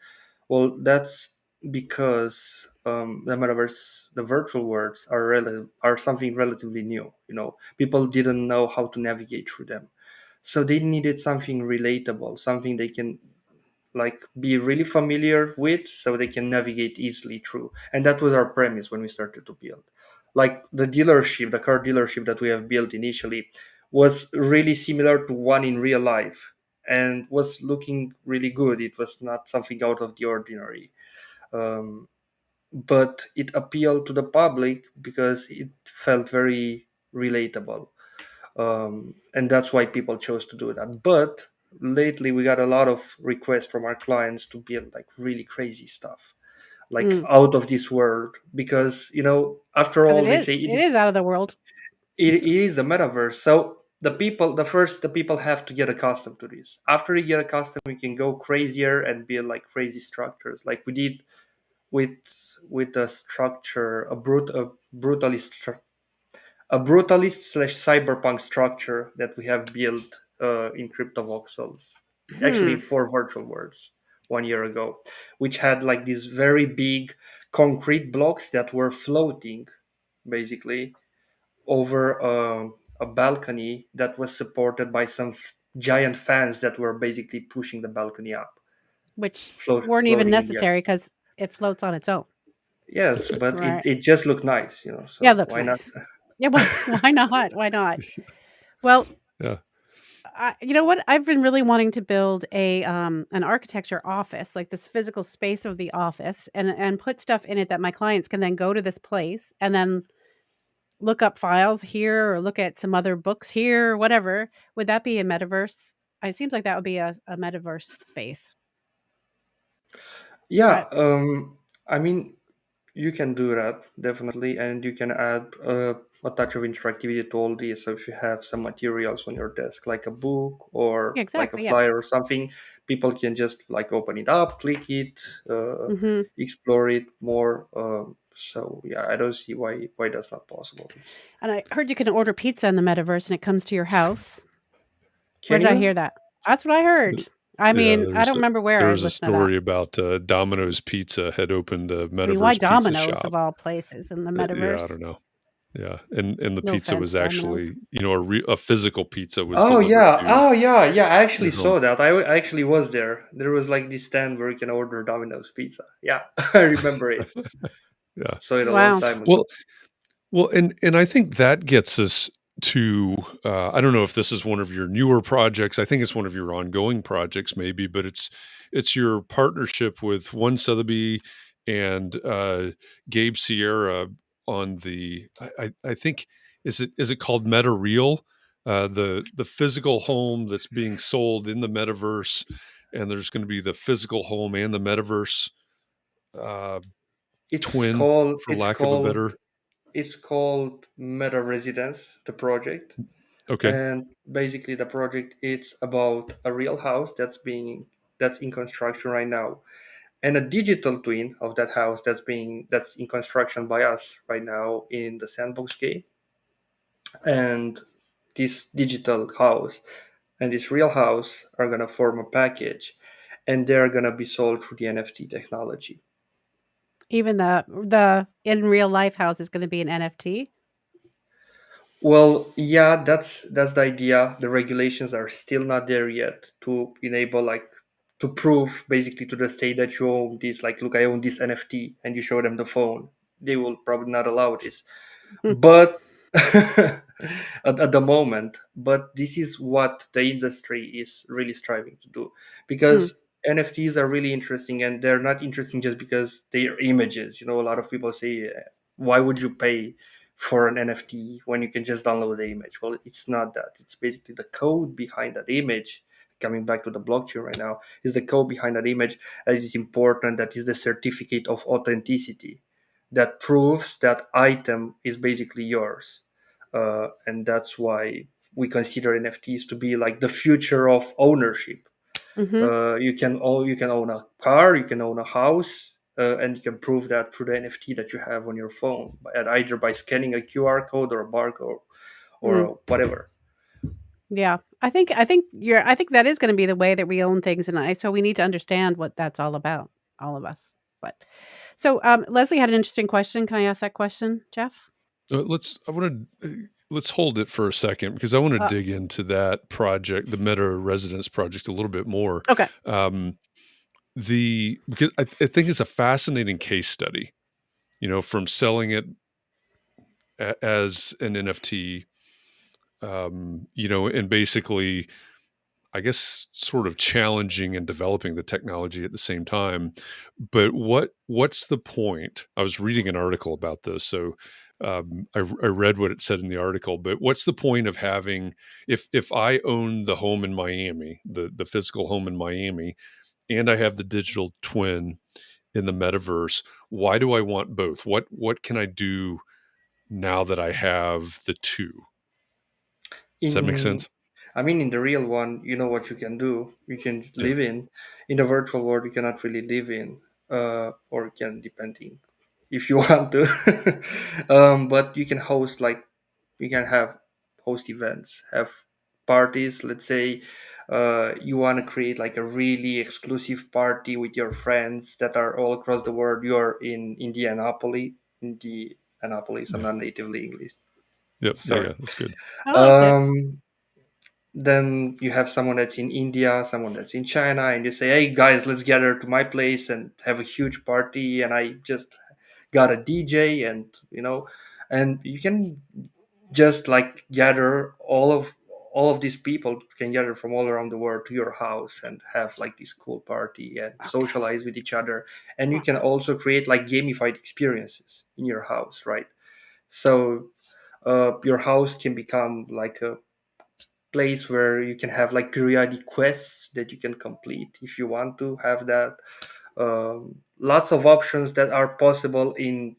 C: Well, that's because the metaverse, the virtual worlds are something relatively new. People didn't know how to navigate through them, so they needed something relatable, something they can like be really familiar with, so they can navigate easily through. And that was our premise when we started to build. Like the car dealership that we have built initially was really similar to one in real life and was looking really good. It was not something out of the ordinary. um, but it appealed to the public because it felt very relatable. And that's why people chose to do that. But lately we got a lot of requests from our clients to build like really crazy stuff, like
B: Mm.
C: out of this world, because after
B: Because
C: all they say
B: it is out of the world.
C: it is a metaverse. So the people have to get accustomed to this. After you get accustomed, we can go crazier and build like crazy structures, like we did with a structure, a brutalist slash cyberpunk structure that we have built in crypto voxels, actually
B: Hmm.
C: 4 virtual worlds 1 year ago, which had like these very big concrete blocks that were floating basically over a balcony that was supported by some giant fans that were basically pushing the balcony up,
B: Which weren't even
C: floating in the air.
B: necessary because it floats on its own.
C: Yes, but
B: Right.
C: it just looked nice,
B: Yeah, it
C: so
B: looks
C: why not?
B: nice. Yeah, why not? Why not? Well,
A: Yeah.
B: you know what? I've been really wanting to build an architecture office, like this physical space of the office, and put stuff in it that my clients can then go to this place and then look up files here or look at some other books here or whatever. Would that be a metaverse? It seems like that would be a metaverse space.
C: Yeah,
B: I,
C: I mean, you can do that definitely, and you can add a touch of interactivity to all this. So if you have some materials on your desk, like a book or
B: yeah,
C: like a
B: exactly. Yeah.
C: flyer or something, people can just like open it up, click it,
B: Hmm.
C: explore it more. So yeah, I don't see why that's not possible.
B: And I heard you can order pizza in the metaverse and it comes to your house. Where
C: Can
B: did I
C: you?
B: hear that? That's what I heard. I
A: Yeah,
B: mean, I don't remember where
A: there
B: I
A: was a
B: listened to that.
A: story about Domino's Pizza had opened a
B: I mean, why
A: metaverse pizza
B: Domino's of
A: shop.
B: all places in the
A: Yeah, I
B: metaverse?
A: don't know. Yeah, and the
B: No
A: pizza
B: offense,
A: was
B: Domino's.
A: actually, a physical pizza was delivered to
C: Oh yeah. I actually
A: your home.
C: saw that. I actually was there. There was like this stand where you can order Domino's pizza. Yeah, I remember it.
A: Yeah.
C: Saw it a long
B: Wow.
C: time ago.
A: Well, and I think that gets us to, I don't know if this is one of your newer projects. I think it's one of your ongoing projects, maybe, but it's your partnership with One Sotheby and Gabe Sierra on the. I think is it called Meta Real, the physical home that's being sold in the metaverse, and there's going to be the physical home and the metaverse uh,
C: It's
A: twin,
C: called
A: for
C: it's
A: lack of a
C: called
A: better.
C: it's called Meta Residence, the project.
A: Okay.
C: And basically the project it's about a real house that's in construction right now, and a digital twin of that house that's in construction by us right now in the sandbox game. And this digital house and this real house are going to form a package, and they're going to be sold through the NFT technology.
B: Even the in real life house is going to be an NFT.
C: Well, yeah, that's the idea. The regulations are still not there yet to enable like to prove basically to the state that you own this. Like, look, I own this NFT, and you show them the phone. They will probably not allow this. But at the moment, but this is what the industry is really striving to do,
B: Hmm.
C: because NFTs are really interesting, and they're not interesting just because they're images. A lot of people say, why would you pay for an NFT when you can just download the image? Well, it's not that. It's basically the code behind that image. Coming back to the blockchain right now, is the code behind that image that is important. That is the certificate of authenticity that proves that item is basically yours. And that's why we consider NFTs to be like the future of ownership.
B: Hmm.
C: You can own a car, you can own a house, and you can prove that through the NFT that you have on your phone, either by scanning a QR code or a barcode
B: Mm.
C: or whatever.
B: Yeah. I think that is going to be the way that we own things, and so we need to understand what that's all about, all of us. But so Leslie had an interesting question. Can I ask that question, Jeff?
A: Let's hold it for a second because I want to
B: Uh,
A: dig into that project, the Meta Residence project, a little bit more.
B: okay.
A: Um, because I think it's a fascinating case study, from selling it as an NFT, and basically I guess, sort of challenging and developing the technology at the same time. But what's the point? I was reading an article about this, so I read what it said in the article. But what's the point of having, if I own the home in Miami, the physical home in Miami, and I have the digital twin in the metaverse? Why do I want both? What can I do now that I have the two? Does that make
C: In
A: sense?
C: I mean, in the real one, you know what you can do. You can
A: Yeah.
C: live in the virtual world. You cannot really live in, or you can, depending if you want to. But you can host, like, you can have host events, have parties. Let's say you want to create like a really exclusive party with your friends that are all across the world. You're in Indianapolis. Indianapolis. I'm not natively English.
A: Yep. Yeah.
C: Sorry.
A: Yeah. That's good.
B: Oh, that's it.
C: Um, then you have someone that's in India, someone that's in China, and you say, "Hey guys, let's gather to my place and have a huge party." And I just got a DJ, and and you can just like gather all of these people can gather from all around the world to your house and have like this cool party and
B: Okay.
C: socialize with each other. And you can
B: Okay.
C: also create like gamified experiences in your house, right? So your house can become like a place where you can have like periodic quests that you can complete if you want to have that. Lots of options that are possible in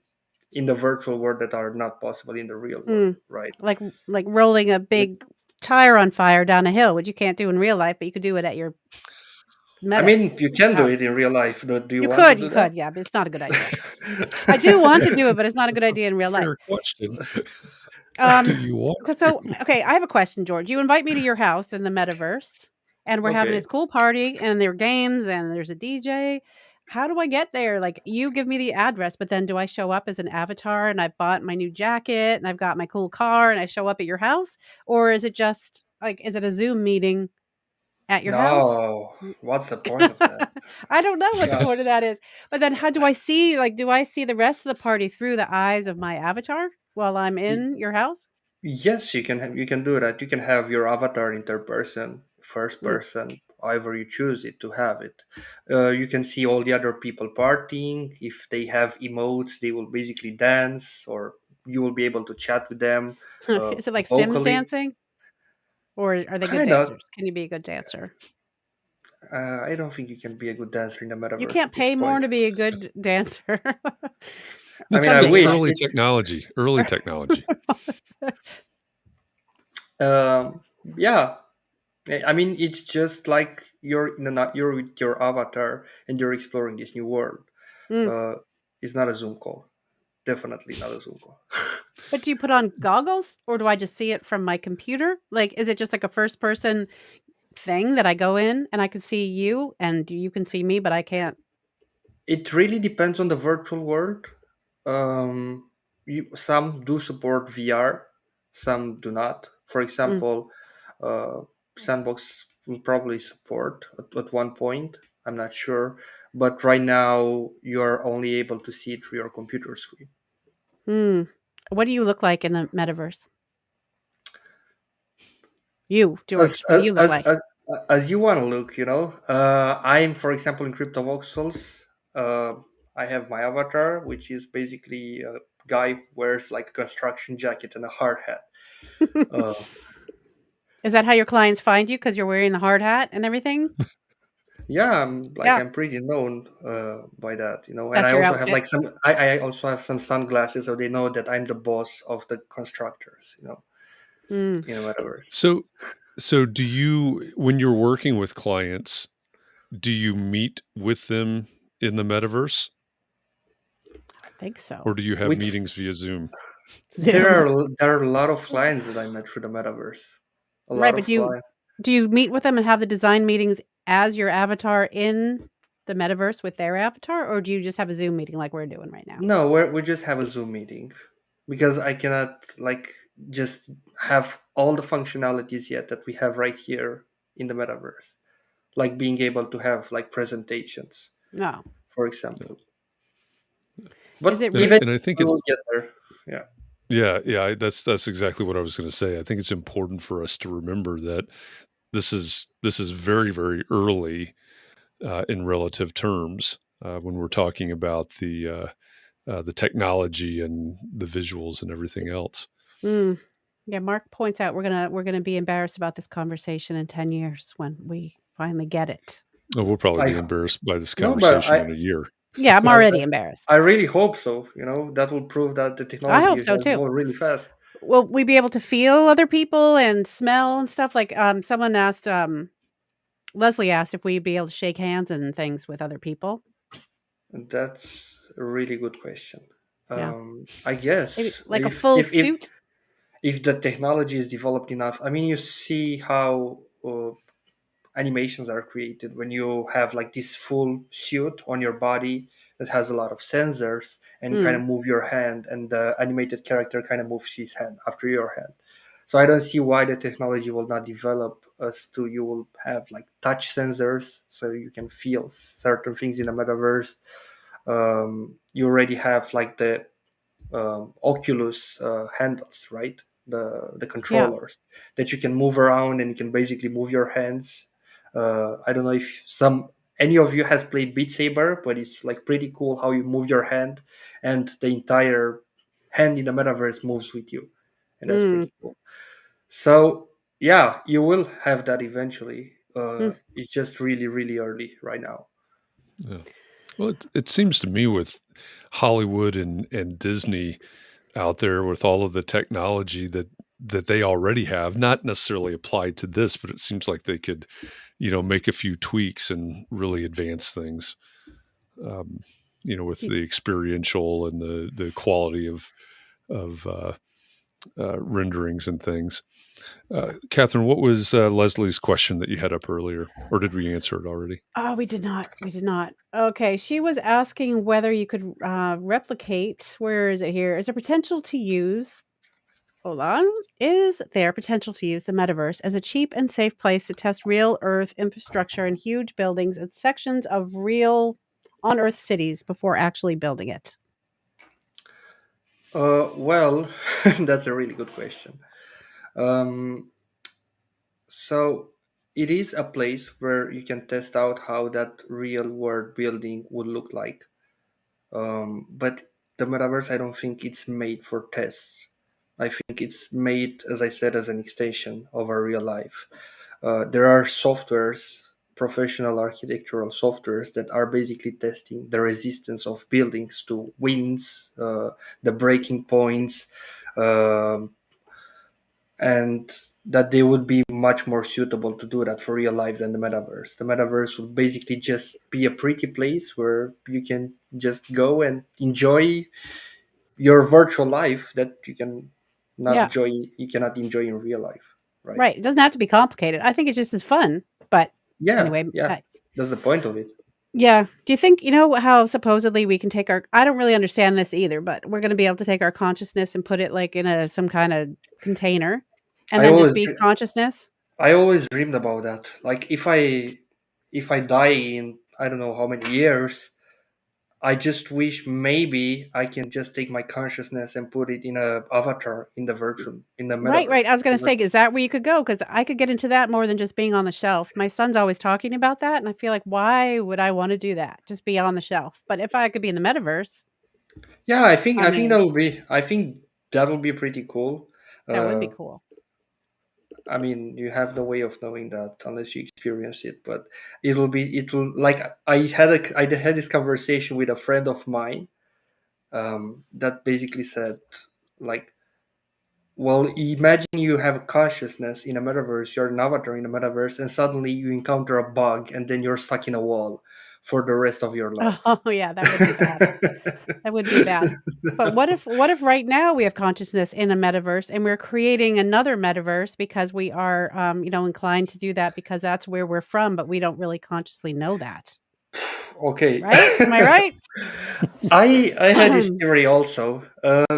C: the virtual world that are not possible in the real world,
B: Mm.
C: right?
B: Like rolling a big tire on fire down a hill, which you can't do in real life, but you could do it at your
C: I
B: meta
C: mean, you can do
B: house.
C: it in real life. Do you
B: You
C: want to
B: could, you
C: do that?
B: could, yeah, but it's not a good idea. I do want to do it, but it's not a good idea in real life.
A: Fair question. Do
B: Um,
A: you want to?
B: so okay, I have a question, George. You invite me to your house in the metaverse, and we're having
C: Okay.
B: this cool party, and there are games, and there's a DJ. How do I get there? Like, you give me the address, but then do I show up as an avatar and I bought my new jacket and I've got my cool car and I show up at your house? Or is it just like, is it a Zoom meeting at your house?
C: No, what's the point of that?
B: I don't know what the
C: No.
B: point of that is. But then how do I see, like, do I see the rest of the party through the eyes of my avatar while I'm in your house?
C: Yes, you can do that. You can have your avatar in third person, first
B: Mm.
C: person, however you choose it to have it. You can see all the other people partying. If they have emotes, they will basically dance, or you will be able to chat with them
B: Is it like Sims
C: vocally.
B: dancing? Or are they good
C: Kind of.
B: dancers? Can you be a good dancer?
C: I don't think you can be a good dancer in the
B: You
C: metaverse
B: can't
C: at this
B: pay more
C: point.
B: to be a good dancer.
C: I mean, I
A: It's
B: Someday,
C: wish.
B: though.
A: early technology. Early technology.
C: Um, yeah, I mean, it's just like you're with your avatar and you're exploring this new world.
B: Mm.
C: Uh, it's not a Zoom call. Definitely not a Zoom call.
B: But do you put on goggles or do I just see it from my computer? Like, is it just like a first person thing that I go in and I can see you and you can see me, but I can't?
C: It really depends on the virtual world. Some do support VR, some do not. For
B: Mm.
C: example, uh, Sandbox will probably support at one point. I'm not sure, but right now you're only able to see it through your computer screen.
B: Mm. What do you look like in the metaverse? You,
C: as
B: George, what do you look
C: as
B: like?
C: as, as you want to look, I'm, for example, in crypto voxels. I have my avatar, which is basically a guy who wears like a construction jacket and a hard hat. uh,
B: Is that how your clients find you? Because you're wearing the hard hat and everything?
C: yeah,
B: Yeah,
C: I'm pretty known by that, and
B: that's
C: I
B: your
C: also have
B: outfit.
C: like I also have some sunglasses, so they know that I'm the boss of the constructors,
B: Mm.
C: in the metaverse.
A: So, do you, when you're working with clients, do you meet with them in the metaverse,
B: I think so.
A: or do you have
C: Which
A: meetings via Zoom?
B: Zoom.
C: there are a lot of clients that I met through the metaverse. A lot
B: Right, but
C: of clients.
B: do you meet with them and have the design meetings as your avatar in the metaverse with their avatar, or do you just have a Zoom meeting like we're doing right now?
C: No, we just have a Zoom meeting because I cannot like just have all the functionalities yet that we have right here in the metaverse, like being able to have like presentations,
B: No.
C: for
A: Yeah.
C: example.
B: Is
C: But
B: it
C: even
A: And I think
C: we will
A: it's,
C: get there. Yeah.
A: yeah, yeah. That's exactly what I was going to say. I think it's important for us to remember that this is very, very early in relative terms when we're talking about the technology and the visuals and everything else.
B: Mm. Yeah, Mark points out we're gonna be embarrassed about this conversation in 10 years when we finally get it.
A: Oh, we'll probably be
C: I
A: embarrassed by this
C: no, but
A: conversation in a year.
B: Yeah, I'm
C: I,
B: already embarrassed.
C: I really hope so. That will prove that the
B: I
C: technology
B: hope so
C: has
B: too.
C: gone really fast.
B: Will we be able to feel other people and smell and stuff? Like, someone asked, Leslie asked if we'd be able to shake hands and things with other people.
C: That's a really good question.
B: Yeah.
C: I
B: Maybe
C: guess
B: like a full suit?
C: if the technology is developed enough, I mean, you see how animations are created when you have like this full suit on your body that has a lot of sensors, and you kind of
B: Mm,
C: move your hand, and the animated character kind of moves his hand after your hand. So I don't see why the technology will not develop as to you will have like touch sensors so you can feel certain things in the metaverse. You already have like the Oculus handles, right? The
B: yeah.
C: controllers that you can move around, and you can basically move your hands. I don't know if any of you has played Beat Saber, but it's like pretty cool how you move your hand, and the entire hand in the metaverse moves with you, and that's
B: Mm,
C: pretty cool. So yeah, you will have that eventually.
B: mm.
C: It's just really, really early right now.
A: Yeah. Well, it seems to me with Hollywood and Disney out there with all of the technology that they already have, not necessarily applied to this, but it seems like they could, make a few tweaks and really advance things. Um, with the experiential and the quality of renderings and things. Katharine, what was Leslie's question that you had up earlier, or did we answer it already?
B: Oh, we did not. We did not. Okay, she was asking whether you could replicate. Where is it here? Is there potential to use? Hold on. Is there potential to use the metaverse as a cheap and safe place to test real Earth infrastructure in huge buildings and sections of real on Earth cities before actually building it?
C: Well, that's a really good question. Um, So it is a place where you can test out how that real world building would look like. But the metaverse, I don't think it's made for tests. I think it's made, as I said, as an extension of our real life. There are softwares, professional architectural softwares, that are basically testing the resistance of buildings to winds, the breaking points, um, and that they would be much more suitable to do that for real life than the metaverse. The metaverse would basically just be a pretty place where you can just go and enjoy your virtual life that
B: Yeah,
C: you cannot enjoy in real life, right?
B: right. It doesn't have to be complicated. I think it just is fun. But
C: Yeah,
B: anyway,
C: yeah. That's the point of it.
B: yeah. Do you think, how supposedly we can take I don't really understand this either, but we're going to be able to take our consciousness and put it like in some kind of container and
C: I
B: then just
C: always
B: be consciousness?
C: I always dreamed about that. Like if I die in I don't know how many years, I just wish maybe I can just take my consciousness and put it in a avatar in the virtual in the
B: Right,
C: metaverse.
B: right. I was gonna say, is that where you could go? Because I could get into that more than just being on the shelf. My son's always talking about that, and I feel like, why would I wanna do that? Just be on the shelf. But if I could be in the metaverse,
C: Yeah, I think
B: I
C: I think
B: mean,
C: that'll be pretty cool.
B: that would be
C: Uh,
B: cool.
C: I mean, you have no way of knowing that unless you experience it. But it will like I had this conversation with a friend of mine that basically said like, well, imagine you have a consciousness in a metaverse, you're an avatar in a metaverse, and suddenly you encounter a bug, and then you're stuck in a wall for the rest of your life.
B: Oh, yeah, that would be bad. That would be bad. But what if right now we have consciousness in a metaverse and we're creating another metaverse because we are, inclined to do that because that's where we're from, but we don't really consciously know that,
C: Okay.
B: right? Am I right?
C: I had this theory also.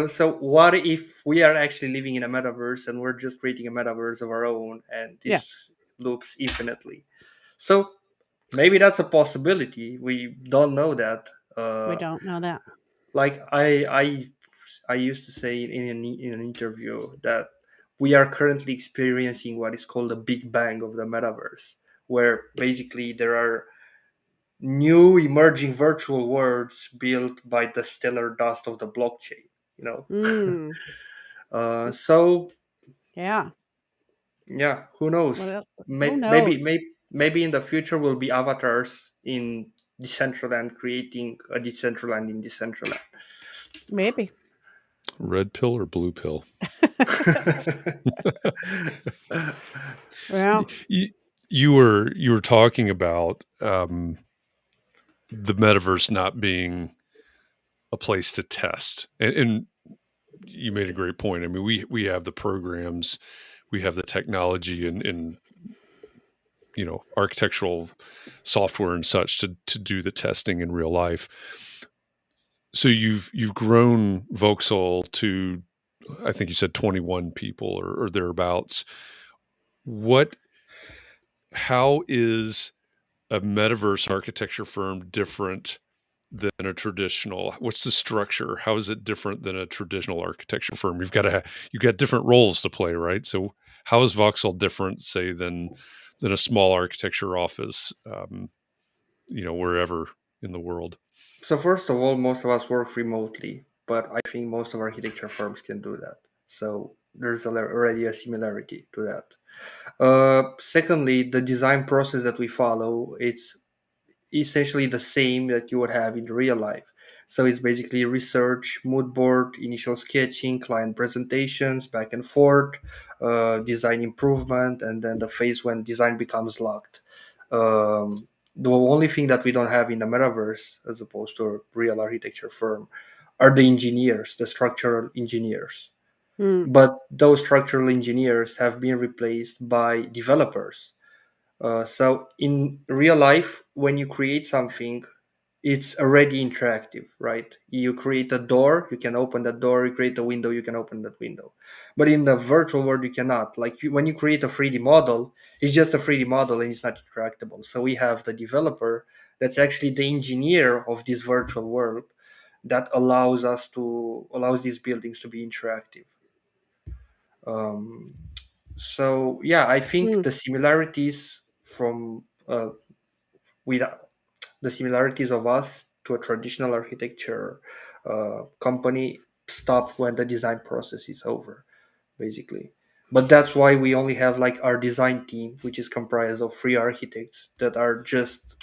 C: So what if we are actually living in a metaverse, and we're just creating a metaverse of our own, and
B: Yeah,
C: this loops infinitely? So maybe that's a possibility. We don't know that.
B: we
C: Uh,
B: don't know that.
C: like I used to say in an interview that we are currently experiencing what is called a big bang of the metaverse, where basically there are new emerging virtual worlds built by the stellar dust of the blockchain, you know.
B: Mm,
C: So
B: yeah.
C: yeah, who
B: What
C: knows?
B: else? Who
C: Maybe
B: knows?
C: maybe in the future will be avatars in Decentraland creating a Decentraland in Decentraland.
B: Maybe.
A: Red pill or blue pill?
B: Well,
A: you, you were talking about the metaverse not being a place to test, and you made a great point. I mean, we have the programs, we have the technology, and architectural software and such to do the testing in real life. So you've grown Voxel to, I think you said 21 people or thereabouts. How is a metaverse architecture firm different than a traditional? What's the structure? How is it different than a traditional architecture firm? You've got different roles to play, right? So how is Voxel different, say, than a small architecture office, wherever in the world?
C: So first of all, most of us work remotely, but I think most of architecture firms can do that. So there's already a similarity to that. Secondly, the design process that we follow, it's essentially the same that you would have in real life. So it's basically research, mood board, initial sketching, client presentations, back and forth, design improvement, and then the phase when design becomes locked. The only thing that we don't have in the metaverse, as opposed to a real architecture firm, are the engineers, the structural engineers.
B: mm,
C: But those structural engineers have been replaced by developers. So in real life, when you create something, it's already interactive, right? You create a door, you can open that door. You create a window, you can open that window. But in the virtual world, you cannot. Like when you create a 3D model, it's just a 3D model and it's not interactable. So we have the developer that's actually the engineer of this virtual world that allows these buildings to be interactive. Um, so yeah, I think
B: mm,
C: the similarities from with the similarities of us to a traditional architecture company stop when the design process is over, basically. But that's why we only have like our design team, which is comprised of three architects that are just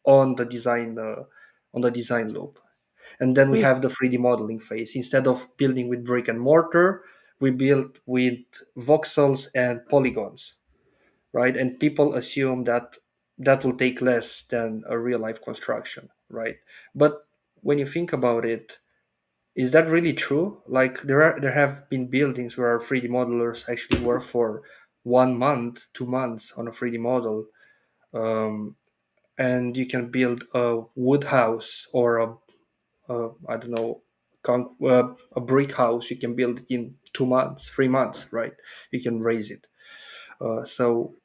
C: on the design loop. And then we
B: mm,
C: have the 3D modeling phase. Instead of building with brick and mortar, we build with voxels and polygons, right? And people assume that that will take less than a real life construction, right? But when you think about it, is that really true? Like there have been buildings where 3D modelers actually work for 1 month, 2 months on a 3D model, um, and you can build a wood house or a I don't know, a brick house. You can build it in 2 months, 3 months, right? You can raise it. So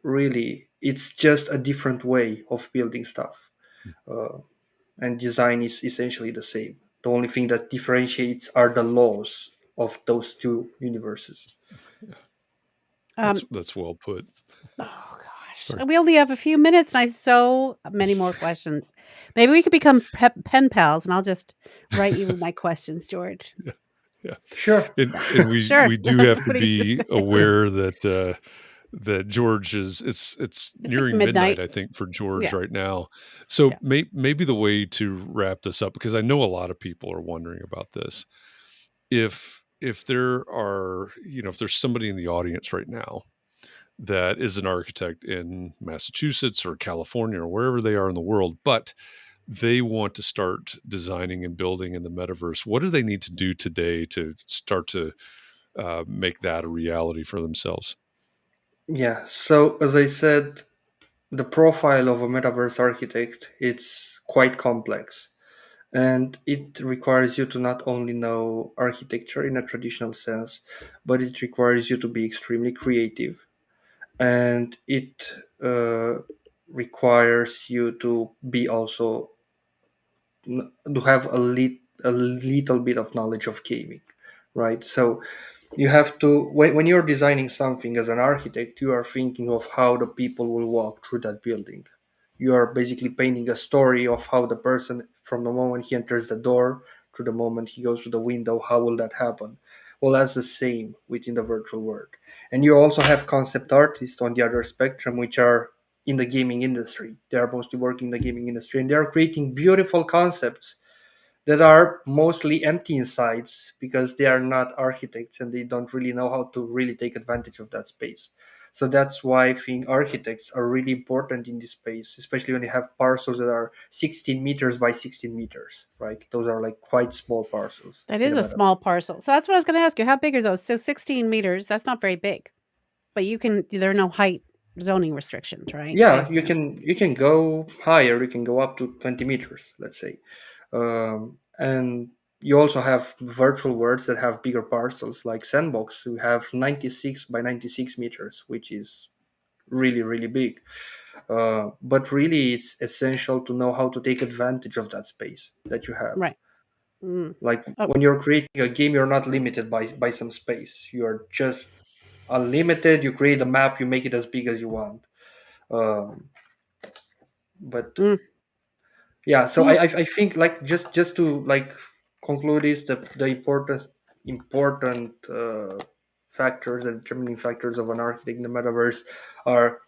C: really it's just a different way of building stuff, uh, and design is essentially the same. The only thing that differentiates are the laws of those two universes.
A: Yeah,
B: um,
A: that's well put.
B: oh gosh,
A: Sorry.
B: we only have a few minutes, and I have so many more questions. Maybe we could become pen pals, and I'll just write you my questions, George.
A: Yeah, yeah.
C: Sure.
A: And
B: Sure.
A: we do have to
B: What are you gonna
A: be
B: say?
A: aware that George is it's
B: It's like
A: nearing midnight,
B: midnight.
A: I think, for George
B: Yeah.
A: right now. So
B: Yeah.
A: maybe the way to wrap this up, because I know a lot of people are wondering about this. If there are, if there's somebody in the audience right now that is an architect in Massachusetts or California or wherever they are in the world, but they want to start designing and building in the metaverse, what do they need to do today to start to make that a reality for themselves?
C: Yeah, so as I said, the profile of a metaverse architect, it's quite complex, and it requires you to not only know architecture in a traditional sense, but it requires you to be extremely creative, and it requires you to be also to have a little bit of knowledge of gaming, right? So You have to, when you're designing something as an architect, you are thinking of how the people will walk through that building. You are basically painting a story of how the person, from the moment he enters the door to the moment he goes to the window, how will that happen? Well, that's the same within the virtual world. And you also have concept artists on the other spectrum, which are in the gaming industry. They are mostly working in the gaming industry, and they are creating beautiful concepts that are mostly empty insides because they are not architects and they don't really know how to really take advantage of that space. So that's why I think architects are really important in this space, especially when you have parcels that are 16 meters by 16 meters, right? Those are like quite small parcels
B: That
C: in
B: is
C: a
B: a
C: matter.
B: small parcel. So that's what I was going to ask you. How big are those? So 16 meters, that's not very big. But there are no height zoning restrictions, right? I
C: Yeah,
B: assume.
C: you can go higher. You can go up to 20 meters, let's say. And you also have virtual worlds that have bigger parcels, like Sandbox, who have 96 by 96 meters, which is really, really big. But really, it's essential to know how to take advantage of that space that you have.
B: Right. Mm.
C: Like
B: Oh,
C: when you're creating a game, you're not limited by some space. You're just unlimited. You create a map, you make it as big as you want. Um, but
B: mm,
C: yeah, so
B: mm.
C: I think, like, just to like conclude, is the important factors and determining factors of an architect in the metaverse are: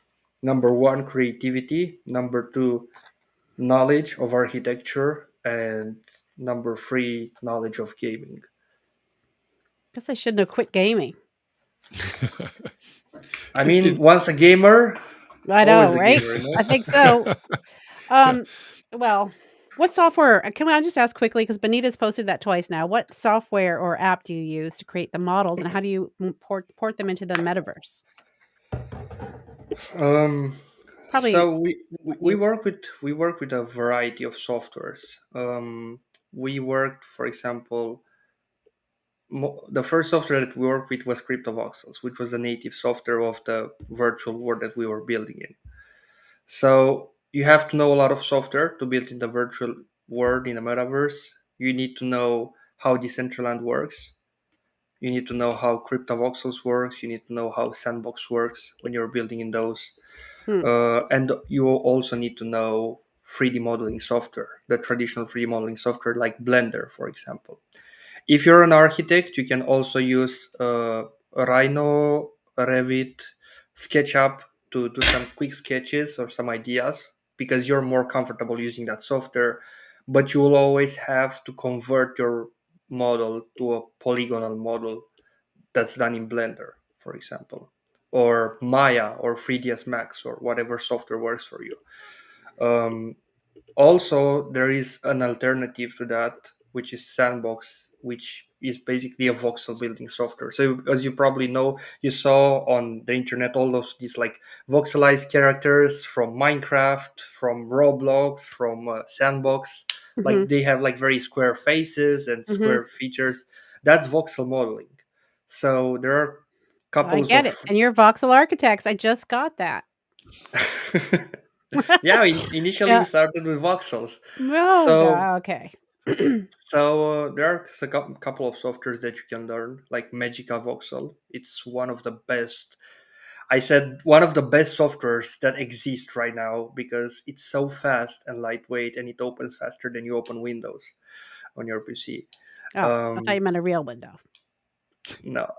C: number one, creativity; number two, knowledge of architecture; and number three, knowledge of gaming.
B: Guess I shouldn't have quit gaming.
C: I
A: It-
C: mean,
A: it-
C: once a gamer,
B: I
C: always
B: know,
C: a
B: right?
C: gamer, you
B: I
C: know.
B: think so. Um, well, what software can I just ask quickly because Benita's posted that twice now. What software or app do you use to create the models and how do you port them into the metaverse?
C: Um,
B: Probably
C: so we work with a variety of softwares. We worked, for example, the first software that we worked with was Voxels, which was the native software of the virtual world that we were building in. So you have to know a lot of software to build in the virtual world in the metaverse. You need to know how Decentraland works. You need to know how Voxels works. You need to know how Sandbox works when you're building in those.
B: hmm,
C: And you also need to know 3D modeling software, the traditional 3D modeling software like Blender, for example. If you're an architect, you can also use Rhino, Revit, SketchUp to do some quick sketches or some ideas because you're more comfortable using that software. But you will always have to convert your model to a polygonal model that's done in Blender, for example, or Maya or 3ds Max or whatever software works for you. Um, Also, there is an alternative to that, which is Sandbox, which is basically a voxel building software. So as you probably know, you saw on the internet all of these like voxelized characters from Minecraft, from Roblox, from Sandbox.
B: hmm,
C: Like they have like very square faces and
B: hmm.
C: square features. That's voxel modeling. So there are
B: I
C: couples
B: get
C: of
B: it. And you're voxel architects. I just got that.
C: yeah, initially we
B: Yeah.
C: started with voxels.
B: Oh
C: So
B: god. Okay.
C: there are a couple of softwares that you can learn, like Magica Voxel. It's one of the best. I said one of the best softwares that exist right now because it's so fast and lightweight, and it opens faster than you open Windows on your PC.
B: Oh, I thought
C: Um,
B: you meant a real window.
C: no,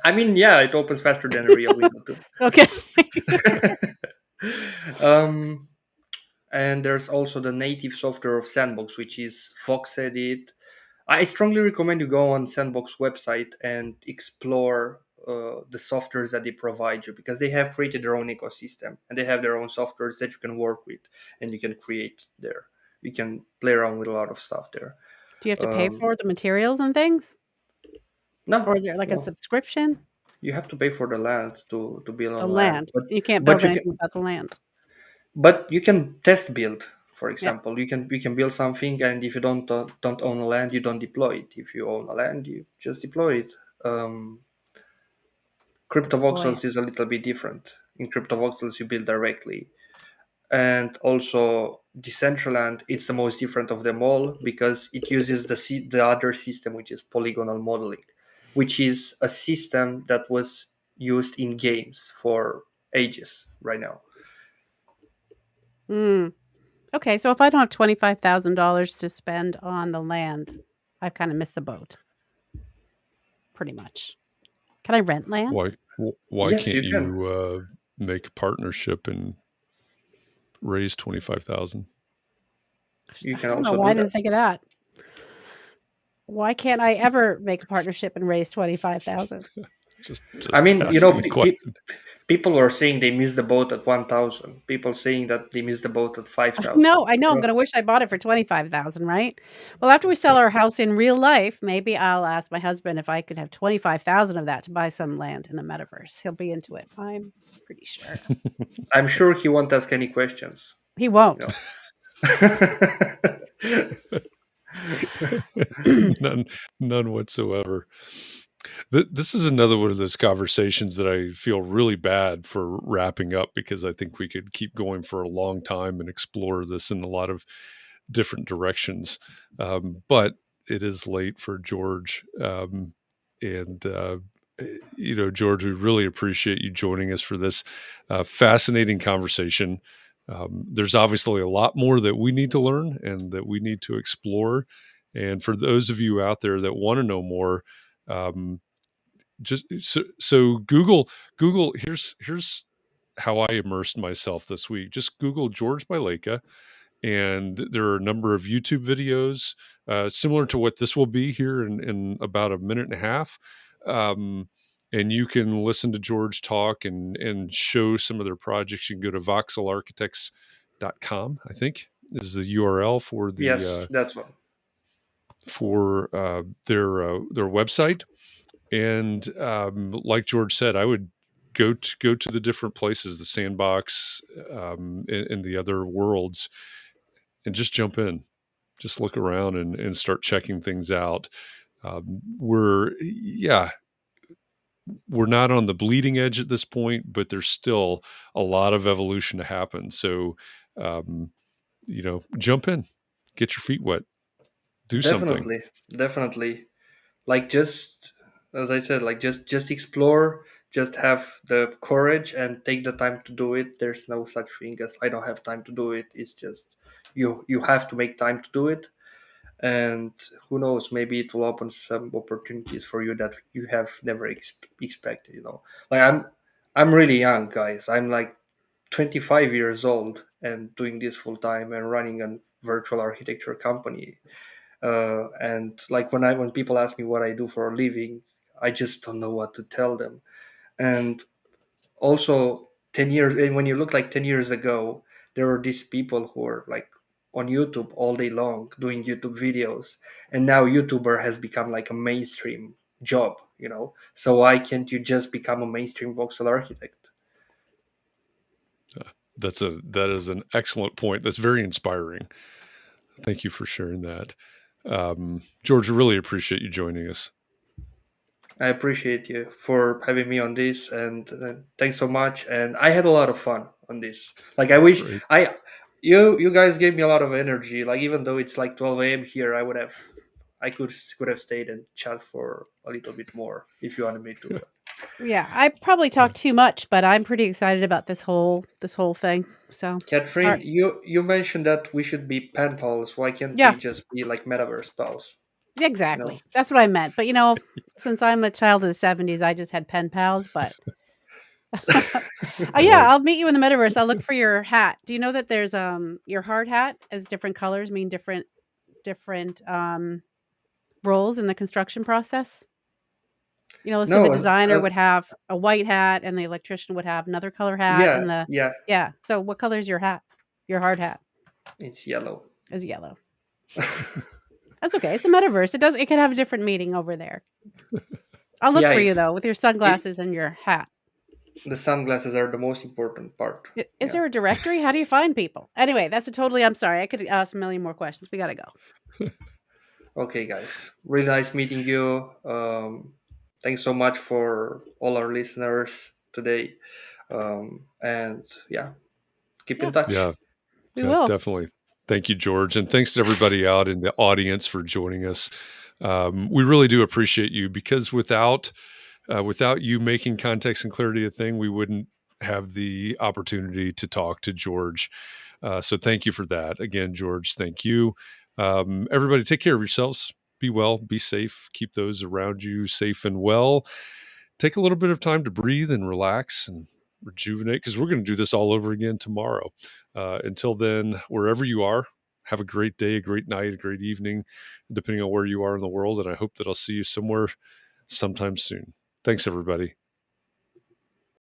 C: I mean, yeah, it opens faster than a real window too.
B: Okay.
C: um, and there's also the native software of Sandbox, which is VoxEdit. I strongly recommend you go on Sandbox website and explore the softwares that they provide you because they have created their own ecosystem and they have their own softwares that you can work with and you can create there. You can play around with a lot of stuff there.
B: Do you have to pay
C: Um,
B: for the materials and things? Or
C: no,
B: is there like a
C: no,
B: subscription?
C: you have to pay for the land to build
B: The
C: on land,
B: land. You can't
C: but
B: build
C: you can
B: anything without the land.
C: but you can test build. For
B: Yeah.
C: example, you can build something, and if you don't own a land, you don't deploy it. If you own a land, you just deploy it. Um,
B: Deploy it.
C: CryptoVoxels is a little bit different. In CryptoVoxels, you build directly. And also, Decentraland, it's the most different of them all because it uses the other system, which is polygonal modeling. which is a system that was used in games for ages right now.
B: Okay, so if I don't have $25,000 to spend on the land, I've kind of missed the boat. Pretty much. Can I rent land?
A: Why
C: Yes,
A: can't
C: you can.
A: you make a partnership and raise 25,000?
C: You
B: I
C: can
B: don't know
C: also
B: why I
C: do
B: didn't
C: that.
B: think of that. Why can't I ever make a partnership and raise 25,000?
A: Just
C: I mean,
A: asking the question.
C: people are saying they missed the boat at 1,000. People saying that they missed the boat at 5,000.
B: No, I know. I'm gonna wish I bought it for 25,000, right? Well, after we sell our house in real life, maybe I'll ask my husband if I could have 25,000 of that to buy some land in the metaverse. He'll be into it. I'm pretty sure.
C: I'm sure he won't ask any questions.
B: He won't.
A: None whatsoever. This is another one of those conversations that I feel really bad for wrapping up, because I think we could keep going for a long time and explore this in a lot of different directions. But it is late for George. George, we really appreciate you joining us for this fascinating conversation. There's obviously a lot more that we need to learn and that we need to explore. And for those of you out there that want to know more, just so Google. Here's how I immersed myself this week. Just Google George Bileca, and there are a number of YouTube videos similar to what this will be here in about a minute and a half. And you can listen to George talk and show some of their projects. You can go to voxelarchitects.com, I think is the URL for the
C: Yes, that's one.
A: for their website. And like George said, I would go to the different places, the sandbox, and the other worlds, and just jump in, just look around and start checking things out. We're not on the bleeding edge at this point, but there's still a lot of evolution to happen. So, jump in, get your feet wet, do something.
C: Definitely. Like, just as I said, like just explore, just have the courage and take the time to do it. There's no such thing as I don't have time to do it. It's just you have to make time to do it. And who knows, maybe it will open some opportunities for you that you have never expected. Like, I'm really young, guys. I'm like 25 years old and doing this full time and running a virtual architecture company. And like, when people ask me what I do for a living, I just don't know what to tell them. And also, 10 years, and when you look like 10 years ago, there were these people who were like on YouTube all day long doing YouTube videos, and now YouTuber has become like a mainstream job. So why can't you just become a mainstream voxel architect?
A: That is an excellent point. That's very inspiring. Thank you for sharing that. George, I really appreciate you joining us.
C: I appreciate you for having me on this, and thanks so much. And I had a lot of fun on this. Like, I wish
A: Great.
C: you guys gave me a lot of energy. Like, even though it's like 12 a.m. here, I could have stayed and chat for a little bit more if you wanted me to.
B: Yeah, I probably talk too much, but I'm pretty excited about this whole thing. So,
C: Katharine, you mentioned that we should be pen pals. Why can't
B: yeah,
C: we just be like metaverse pals?
B: exactly.
C: No.
B: That's what I meant. But since I'm a child of the 70s, I just had pen pals. But
A: Right.
B: I'll meet you in the metaverse. I'll look for your hat. Do you know that there's your hard hat as different colors mean different roles in the construction process? So the
C: No.
B: designer would have a white hat and the electrician would have another color hat
C: Yeah.
B: and
C: Yeah.
B: yeah. So what color is your hat? Your hard hat
C: It's yellow.
B: is yellow. That's okay. It's the metaverse. It can have a different meaning over there. I'll look for you though with your sunglasses and your hat.
C: The sunglasses are the most important part.
B: Is there a directory? How do you find people? Anyway, I'm sorry. I could ask a million more questions. We got to go.
C: Okay, guys. Really nice meeting you. Thanks so much for all our listeners today. And keep in touch.
A: Yeah,
B: we will.
A: Definitely. Thank you, George. And thanks to everybody out in the audience for joining us. We really do appreciate you, because without you making context and clarity a thing, we wouldn't have the opportunity to talk to George. So thank you for that. Again, George, thank you. Everybody, take care of yourselves. Be well, be safe, keep those around you safe and well. Take a little bit of time to breathe and relax and rejuvenate, because we're going to do this all over again tomorrow. Until then, wherever you are, have a great day, a great night, a great evening, depending on where you are in the world. And I hope that I'll see you somewhere sometime soon. Thanks, everybody.